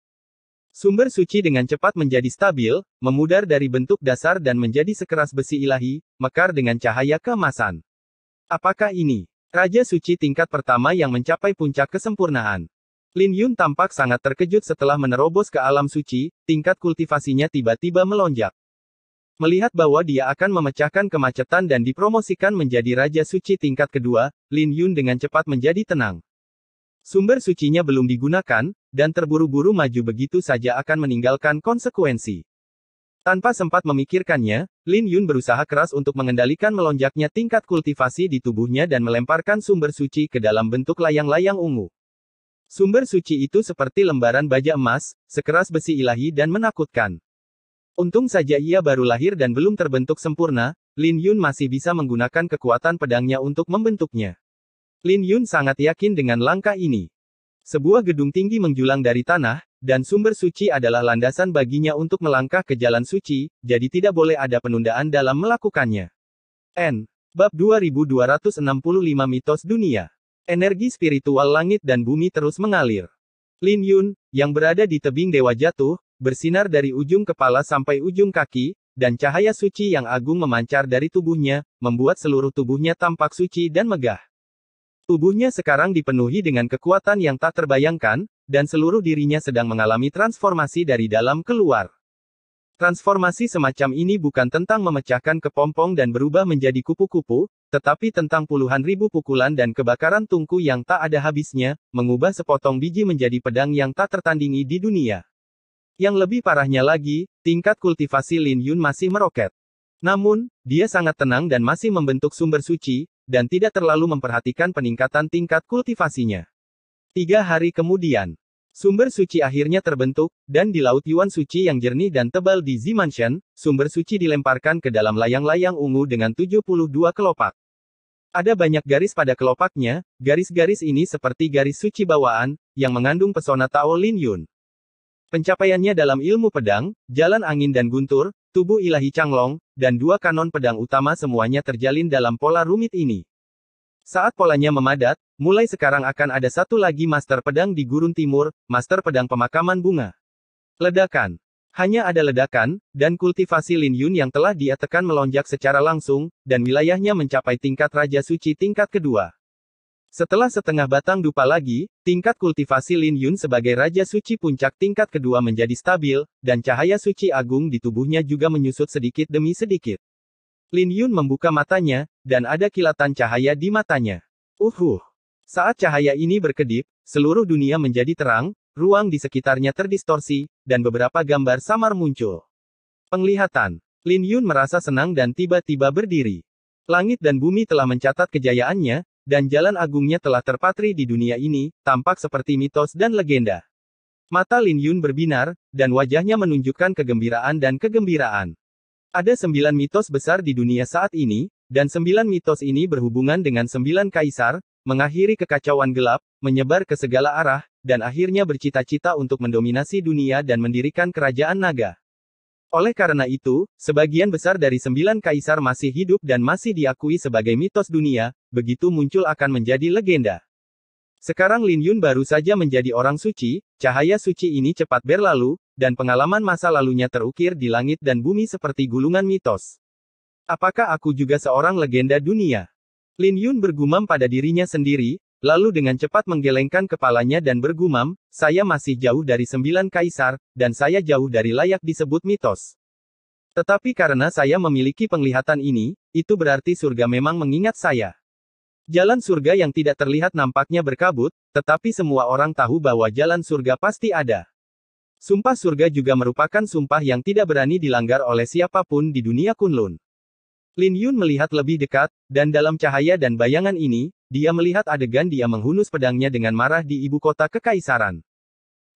Sumber suci dengan cepat menjadi stabil, memudar dari bentuk dasar dan menjadi sekeras besi ilahi, mekar dengan cahaya keemasan. Apakah ini Raja Suci tingkat pertama yang mencapai puncak kesempurnaan? Lin Yun tampak sangat terkejut setelah menerobos ke alam suci, tingkat kultivasinya tiba-tiba melonjak. Melihat bahwa dia akan memecahkan kemacetan dan dipromosikan menjadi Raja Suci tingkat kedua, Lin Yun dengan cepat menjadi tenang. Sumber sucinya belum digunakan, dan terburu-buru maju begitu saja akan meninggalkan konsekuensi. Tanpa sempat memikirkannya, Lin Yun berusaha keras untuk mengendalikan melonjaknya tingkat kultivasi di tubuhnya dan melemparkan sumber suci ke dalam bentuk layang-layang ungu. Sumber suci itu seperti lembaran baja emas, sekeras besi ilahi dan menakutkan. Untung saja ia baru lahir dan belum terbentuk sempurna, Lin Yun masih bisa menggunakan kekuatan pedangnya untuk membentuknya. Lin Yun sangat yakin dengan langkah ini. Sebuah gedung tinggi menjulang dari tanah, dan sumber suci adalah landasan baginya untuk melangkah ke jalan suci, jadi tidak boleh ada penundaan dalam melakukannya. Bab 2265 Mitos Dunia. Energi spiritual langit dan bumi terus mengalir. Lin Yun, yang berada di tebing Dewa Jatuh, bersinar dari ujung kepala sampai ujung kaki, dan cahaya suci yang agung memancar dari tubuhnya, membuat seluruh tubuhnya tampak suci dan megah. Tubuhnya sekarang dipenuhi dengan kekuatan yang tak terbayangkan, dan seluruh dirinya sedang mengalami transformasi dari dalam keluar. Transformasi semacam ini bukan tentang memecahkan kepompong dan berubah menjadi kupu-kupu, tetapi tentang puluhan ribu pukulan dan kebakaran tungku yang tak ada habisnya, mengubah sepotong biji menjadi pedang yang tak tertandingi di dunia. Yang lebih parahnya lagi, tingkat kultivasi Lin Yun masih meroket. Namun, dia sangat tenang dan masih membentuk sumber suci, dan tidak terlalu memperhatikan peningkatan tingkat kultivasinya. 3 hari kemudian, sumber suci akhirnya terbentuk, dan di Laut Yuan Suci yang jernih dan tebal di Zimanshan, sumber suci dilemparkan ke dalam layang-layang ungu dengan 72 kelopak. Ada banyak garis pada kelopaknya, garis-garis ini seperti garis suci bawaan, yang mengandung pesona Tao Lin Yun. Pencapaiannya dalam ilmu pedang, jalan angin dan guntur, tubuh ilahi Changlong, dan 2 kanon pedang utama semuanya terjalin dalam pola rumit ini. Saat polanya memadat, mulai sekarang akan ada satu lagi master pedang di Gurun Timur, master pedang pemakaman bunga. Ledakan. Hanya ada ledakan, dan kultivasi Lin Yun yang telah dia tekan melonjak secara langsung, dan wilayahnya mencapai tingkat Raja Suci tingkat kedua. Setelah setengah batang dupa lagi, tingkat kultivasi Lin Yun sebagai Raja Suci puncak tingkat kedua menjadi stabil, dan cahaya suci agung di tubuhnya juga menyusut sedikit demi sedikit. Lin Yun membuka matanya, dan ada kilatan cahaya di matanya. Saat cahaya ini berkedip, seluruh dunia menjadi terang, ruang di sekitarnya terdistorsi, dan beberapa gambar samar muncul. Penglihatan. Lin Yun merasa senang dan tiba-tiba berdiri. Langit dan bumi telah mencatat kejayaannya, dan jalan agungnya telah terpatri di dunia ini, tampak seperti mitos dan legenda. Mata Lin Yun berbinar, dan wajahnya menunjukkan kegembiraan dan kegembiraan. Ada 9 mitos besar di dunia saat ini, dan 9 mitos ini berhubungan dengan 9 kaisar, mengakhiri kekacauan gelap, menyebar ke segala arah, dan akhirnya bercita-cita untuk mendominasi dunia dan mendirikan kerajaan naga. Oleh karena itu, sebagian besar dari 9 kaisar masih hidup dan masih diakui sebagai mitos dunia, begitu muncul akan menjadi legenda. Sekarang Lin Yun baru saja menjadi orang suci, cahaya suci ini cepat berlalu, dan pengalaman masa lalunya terukir di langit dan bumi seperti gulungan mitos. Apakah aku juga seorang legenda dunia? Lin Yun bergumam pada dirinya sendiri, lalu dengan cepat menggelengkan kepalanya dan bergumam, saya masih jauh dari 9 kaisar, dan saya jauh dari layak disebut mitos. Tetapi karena saya memiliki penglihatan ini, itu berarti surga memang mengingat saya. Jalan surga yang tidak terlihat nampaknya berkabut, tetapi semua orang tahu bahwa jalan surga pasti ada. Sumpah surga juga merupakan sumpah yang tidak berani dilanggar oleh siapapun di dunia Kunlun. Lin Yun melihat lebih dekat, dan dalam cahaya dan bayangan ini, dia melihat adegan dia menghunus pedangnya dengan marah di ibu kota kekaisaran.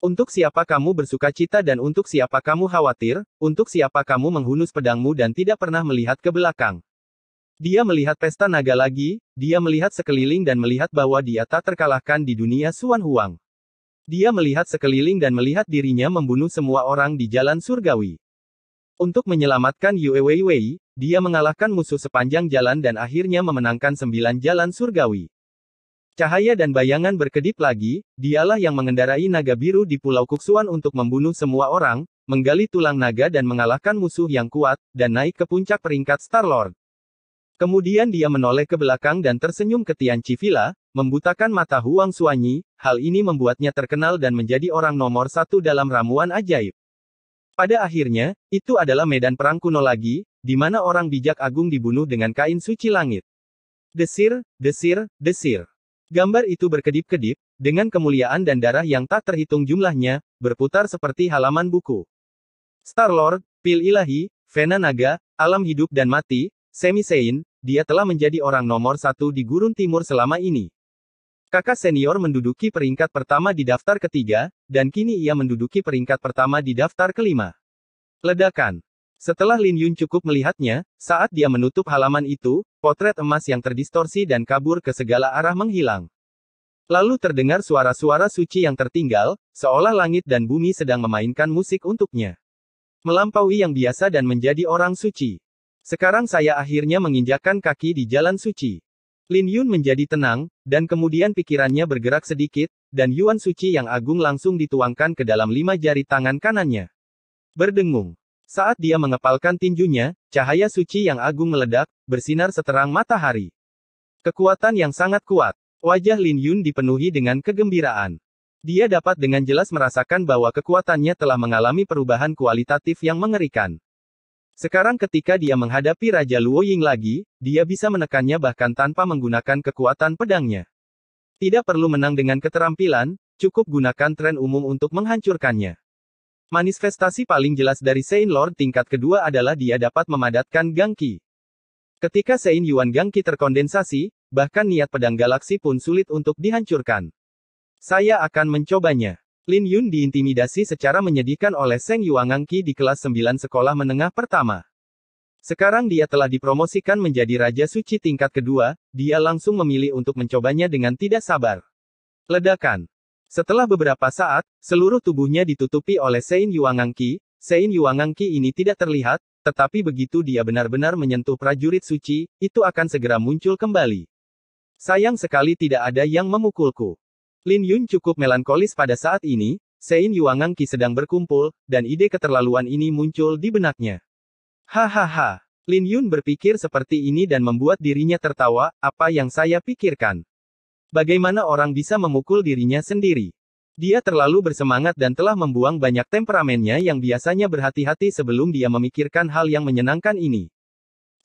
Untuk siapa kamu bersukacita dan untuk siapa kamu khawatir, untuk siapa kamu menghunus pedangmu dan tidak pernah melihat ke belakang. Dia melihat pesta naga lagi, dia melihat sekeliling dan melihat bahwa dia tak terkalahkan di dunia Xuan Huang. Dia melihat sekeliling dan melihat dirinya membunuh semua orang di jalan surgawi. Untuk menyelamatkan Yue Weiwei, dia mengalahkan musuh sepanjang jalan dan akhirnya memenangkan 9 jalan surgawi. Cahaya dan bayangan berkedip lagi, dialah yang mengendarai naga biru di Pulau Kuksuan untuk membunuh semua orang, menggali tulang naga dan mengalahkan musuh yang kuat, dan naik ke puncak peringkat Star-Lord. Kemudian dia menoleh ke belakang dan tersenyum ke Tian Chivila, membutakan mata Huang Xuanyi, hal ini membuatnya terkenal dan menjadi orang nomor 1 dalam ramuan ajaib. Pada akhirnya, itu adalah medan perang kuno lagi, di mana orang bijak agung dibunuh dengan kain suci langit. Desir, desir, desir. Gambar itu berkedip-kedip, dengan kemuliaan dan darah yang tak terhitung jumlahnya, berputar seperti halaman buku. Star-Lord, Pil Ilahi, Vena Naga, Alam Hidup dan Mati, Semi Sein, dia telah menjadi orang nomor 1 di Gurun Timur selama ini. Kakak senior menduduki peringkat pertama di daftar ketiga, dan kini ia menduduki peringkat pertama di daftar kelima. Ledakan. Setelah Lin Yun cukup melihatnya, saat dia menutup halaman itu, potret emas yang terdistorsi dan kabur ke segala arah menghilang. Lalu terdengar suara-suara suci yang tertinggal, seolah langit dan bumi sedang memainkan musik untuknya. Melampaui yang biasa dan menjadi orang suci. Sekarang saya akhirnya menginjakkan kaki di jalan suci. Lin Yun menjadi tenang, dan kemudian pikirannya bergerak sedikit, dan Yuan suci yang agung langsung dituangkan ke dalam 5 jari tangan kanannya. Berdengung. Saat dia mengepalkan tinjunya, cahaya suci yang agung meledak, bersinar seterang matahari. Kekuatan yang sangat kuat. Wajah Lin Yun dipenuhi dengan kegembiraan. Dia dapat dengan jelas merasakan bahwa kekuatannya telah mengalami perubahan kualitatif yang mengerikan. Sekarang ketika dia menghadapi Raja Luo Ying lagi, dia bisa menekannya bahkan tanpa menggunakan kekuatan pedangnya. Tidak perlu menang dengan keterampilan, cukup gunakan tren umum untuk menghancurkannya. Manifestasi paling jelas dari Sein Lord tingkat kedua adalah dia dapat memadatkan Gangqi. Ketika Sein Yuan Gangqi terkondensasi, bahkan niat pedang galaksi pun sulit untuk dihancurkan. Saya akan mencobanya. Lin Yun diintimidasi secara menyedihkan oleh Seng Yuangangqi di kelas 9 sekolah menengah pertama. Sekarang dia telah dipromosikan menjadi Raja Suci tingkat kedua, dia langsung memilih untuk mencobanya dengan tidak sabar. Ledakan. Setelah beberapa saat, seluruh tubuhnya ditutupi oleh Sein Yuangangqi. Sein Yuangangqi ini tidak terlihat, tetapi begitu dia benar-benar menyentuh prajurit suci, itu akan segera muncul kembali. Sayang sekali tidak ada yang memukulku. Lin Yun cukup melankolis pada saat ini, Sein Yuangangqi sedang berkumpul, dan ide keterlaluan ini muncul di benaknya. Hahaha. Lin Yun berpikir seperti ini dan membuat dirinya tertawa, apa yang saya pikirkan. Bagaimana orang bisa memukul dirinya sendiri? Dia terlalu bersemangat dan telah membuang banyak temperamennya yang biasanya berhati-hati sebelum dia memikirkan hal yang menyenangkan ini.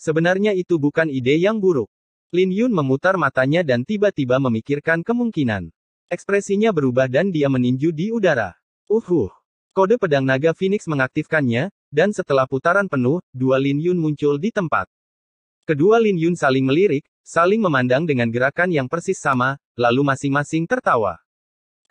Sebenarnya itu bukan ide yang buruk. Lin Yun memutar matanya dan tiba-tiba memikirkan kemungkinan. Ekspresinya berubah dan dia meninju di udara. Kode pedang naga Phoenix mengaktifkannya, dan setelah putaran penuh, 2 Lin Yun muncul di tempat. Kedua Lin Yun saling melirik, saling memandang dengan gerakan yang persis sama, lalu masing-masing tertawa.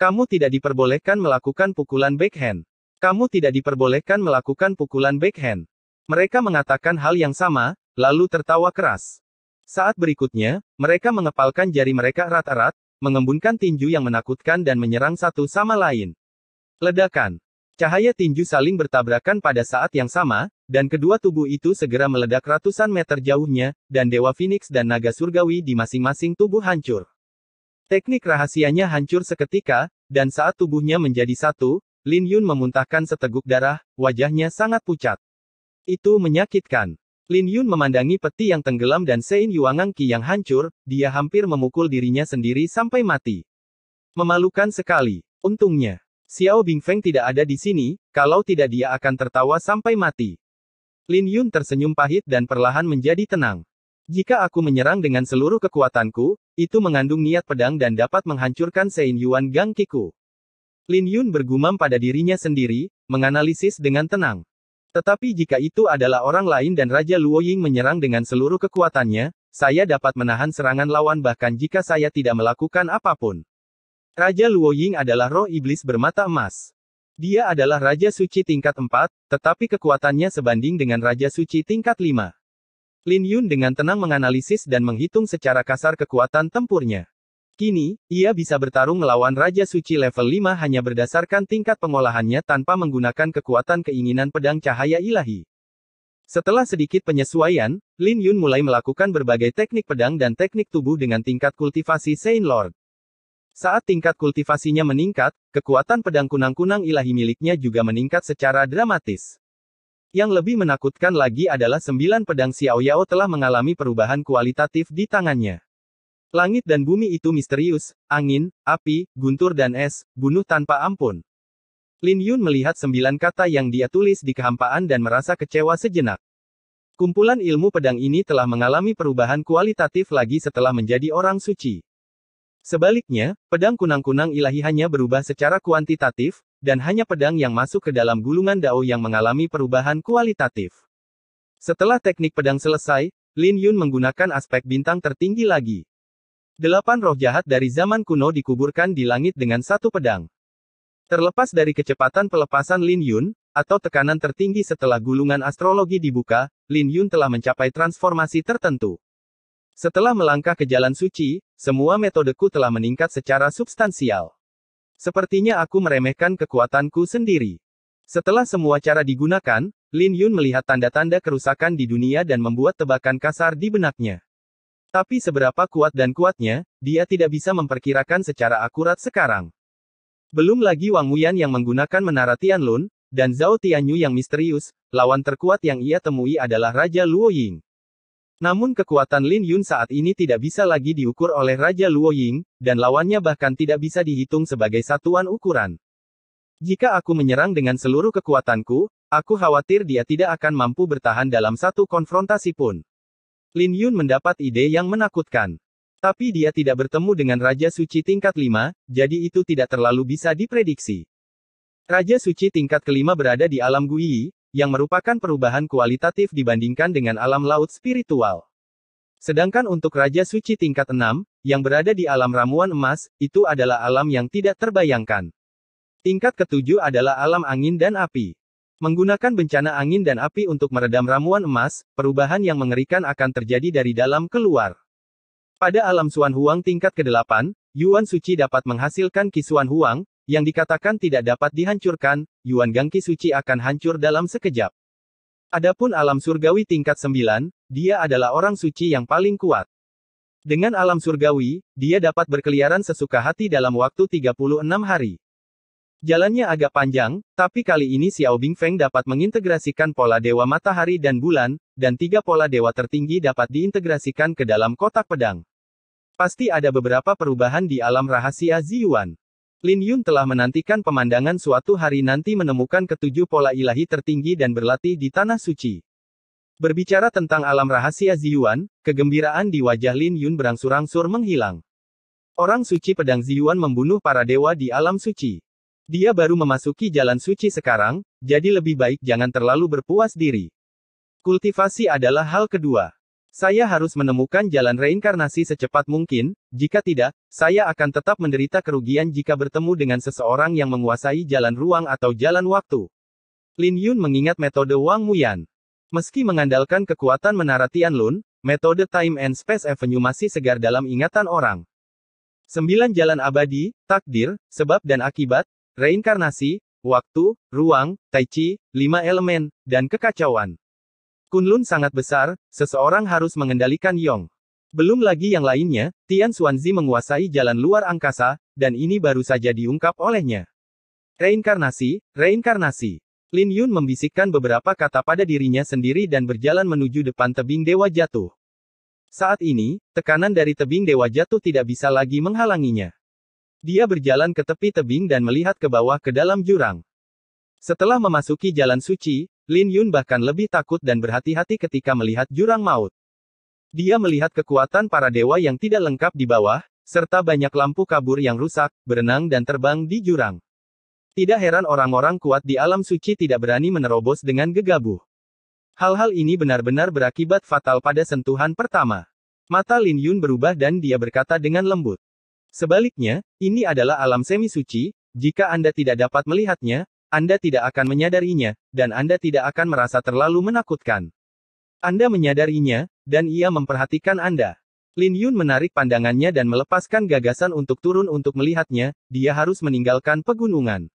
Kamu tidak diperbolehkan melakukan pukulan backhand. Kamu tidak diperbolehkan melakukan pukulan backhand. Mereka mengatakan hal yang sama, lalu tertawa keras. Saat berikutnya, mereka mengepalkan jari mereka erat-erat, mengembunkan tinju yang menakutkan dan menyerang satu sama lain. Ledakan. Cahaya tinju saling bertabrakan pada saat yang sama, dan kedua tubuh itu segera meledak ratusan meter jauhnya, dan Dewa Phoenix dan Naga Surgawi di masing-masing tubuh hancur. Teknik rahasianya hancur seketika, dan saat tubuhnya menjadi satu, Lin Yun memuntahkan seteguk darah, wajahnya sangat pucat. Itu menyakitkan. Lin Yun memandangi peti yang tenggelam dan Sein Yuangang Qi yang hancur, dia hampir memukul dirinya sendiri sampai mati. Memalukan sekali. Untungnya, Xiao Bingfeng tidak ada di sini, kalau tidak dia akan tertawa sampai mati. Lin Yun tersenyum pahit dan perlahan menjadi tenang. Jika aku menyerang dengan seluruh kekuatanku, itu mengandung niat pedang dan dapat menghancurkan Sein Yuangang Qi-ku. Lin Yun bergumam pada dirinya sendiri, menganalisis dengan tenang. Tetapi jika itu adalah orang lain dan Raja Luoying menyerang dengan seluruh kekuatannya, saya dapat menahan serangan lawan bahkan jika saya tidak melakukan apapun. Raja Luoying adalah roh iblis bermata emas. Dia adalah Raja Suci tingkat 4, tetapi kekuatannya sebanding dengan Raja Suci tingkat 5. Lin Yun dengan tenang menganalisis dan menghitung secara kasar kekuatan tempurnya. Kini, ia bisa bertarung melawan Raja Suci level 5 hanya berdasarkan tingkat pengolahannya tanpa menggunakan kekuatan keinginan pedang cahaya ilahi. Setelah sedikit penyesuaian, Lin Yun mulai melakukan berbagai teknik pedang dan teknik tubuh dengan tingkat kultivasi Saint Lord. Saat tingkat kultivasinya meningkat, kekuatan pedang kunang-kunang ilahi miliknya juga meningkat secara dramatis. Yang lebih menakutkan lagi adalah 9 pedang Xiao Yao telah mengalami perubahan kualitatif di tangannya. Langit dan bumi itu misterius, angin, api, guntur dan es, bunuh tanpa ampun. Lin Yun melihat 9 kata yang dia tulis di kehampaan dan merasa kecewa sejenak. Kumpulan ilmu pedang ini telah mengalami perubahan kualitatif lagi setelah menjadi orang suci. Sebaliknya, pedang kunang-kunang ilahi hanya berubah secara kuantitatif, dan hanya pedang yang masuk ke dalam gulungan Dao yang mengalami perubahan kualitatif. Setelah teknik pedang selesai, Lin Yun menggunakan aspek bintang tertinggi lagi. 8 roh jahat dari zaman kuno dikuburkan di langit dengan satu pedang. Terlepas dari kecepatan pelepasan Lin Yun, atau tekanan tertinggi setelah gulungan astrologi dibuka, Lin Yun telah mencapai transformasi tertentu. Setelah melangkah ke jalan suci, semua metodeku telah meningkat secara substansial. Sepertinya aku meremehkan kekuatanku sendiri. Setelah semua cara digunakan, Lin Yun melihat tanda-tanda kerusakan di dunia dan membuat tebakan kasar di benaknya. Tapi seberapa kuat dan kuatnya, dia tidak bisa memperkirakan secara akurat sekarang. Belum lagi Wang Wuyan yang menggunakan menara Tianlun, dan Zhao Tianyu yang misterius, lawan terkuat yang ia temui adalah Raja Luoying. Namun kekuatan Lin Yun saat ini tidak bisa lagi diukur oleh Raja Luoying, dan lawannya bahkan tidak bisa dihitung sebagai satuan ukuran. Jika aku menyerang dengan seluruh kekuatanku, aku khawatir dia tidak akan mampu bertahan dalam satu konfrontasi pun. Lin Yun mendapat ide yang menakutkan. Tapi dia tidak bertemu dengan Raja Suci tingkat 5, jadi itu tidak terlalu bisa diprediksi. Raja Suci tingkat kelima berada di alam Guiyi, yang merupakan perubahan kualitatif dibandingkan dengan alam laut spiritual. Sedangkan untuk Raja Suci tingkat 6, yang berada di alam ramuan emas, itu adalah alam yang tidak terbayangkan. Tingkat ketujuh adalah alam angin dan api. Menggunakan bencana angin dan api untuk meredam ramuan emas, perubahan yang mengerikan akan terjadi dari dalam keluar. Pada alam Xuan Huang tingkat ke-8, Yuan Suci dapat menghasilkan Qi Xuan Huang, yang dikatakan tidak dapat dihancurkan, Yuan Gangqi Suci akan hancur dalam sekejap. Adapun alam surgawi tingkat 9, dia adalah orang suci yang paling kuat. Dengan alam surgawi, dia dapat berkeliaran sesuka hati dalam waktu 36 hari. Jalannya agak panjang, tapi kali ini Xiao Bingfeng dapat mengintegrasikan pola dewa matahari dan bulan, dan 3 pola dewa tertinggi dapat diintegrasikan ke dalam kotak pedang. Pasti ada beberapa perubahan di alam rahasia Ziyuan. Lin Yun telah menantikan pemandangan suatu hari nanti menemukan ketujuh pola ilahi tertinggi dan berlatih di tanah suci. Berbicara tentang alam rahasia Ziyuan, kegembiraan di wajah Lin Yun berangsur-angsur menghilang. Orang suci pedang Ziyuan membunuh para dewa di alam suci. Dia baru memasuki jalan suci sekarang, jadi lebih baik jangan terlalu berpuas diri. Kultivasi adalah hal kedua. Saya harus menemukan jalan reinkarnasi secepat mungkin, jika tidak, saya akan tetap menderita kerugian jika bertemu dengan seseorang yang menguasai jalan ruang atau jalan waktu. Lin Yun mengingat metode Wang Muyan. Meski mengandalkan kekuatan menara Tianlun, metode Time and Space Avenue masih segar dalam ingatan orang. 9 jalan abadi, takdir, sebab dan akibat, reinkarnasi, waktu, ruang, tai chi, 5 elemen, dan kekacauan. Kunlun sangat besar, seseorang harus mengendalikan Yong. Belum lagi yang lainnya, Tian Xuanzi menguasai jalan luar angkasa, dan ini baru saja diungkap olehnya. Reinkarnasi, reinkarnasi. Lin Yun membisikkan beberapa kata pada dirinya sendiri dan berjalan menuju depan tebing Dewa Jatuh. Saat ini, tekanan dari tebing Dewa Jatuh tidak bisa lagi menghalanginya. Dia berjalan ke tepi tebing dan melihat ke bawah ke dalam jurang. Setelah memasuki jalan suci, Lin Yun bahkan lebih takut dan berhati-hati ketika melihat jurang maut. Dia melihat kekuatan para dewa yang tidak lengkap di bawah, serta banyak lampu kabur yang rusak, berenang dan terbang di jurang. Tidak heran orang-orang kuat di alam suci tidak berani menerobos dengan gegabah. Hal-hal ini benar-benar berakibat fatal pada sentuhan pertama. Mata Lin Yun berubah dan dia berkata dengan lembut. Sebaliknya, ini adalah alam semi suci, jika Anda tidak dapat melihatnya, Anda tidak akan menyadarinya, dan Anda tidak akan merasa terlalu menakutkan. Anda menyadarinya, dan ia memperhatikan Anda. Lin Yun menarik pandangannya dan melepaskan gagasan untuk turun untuk melihatnya, dia harus meninggalkan pegunungan.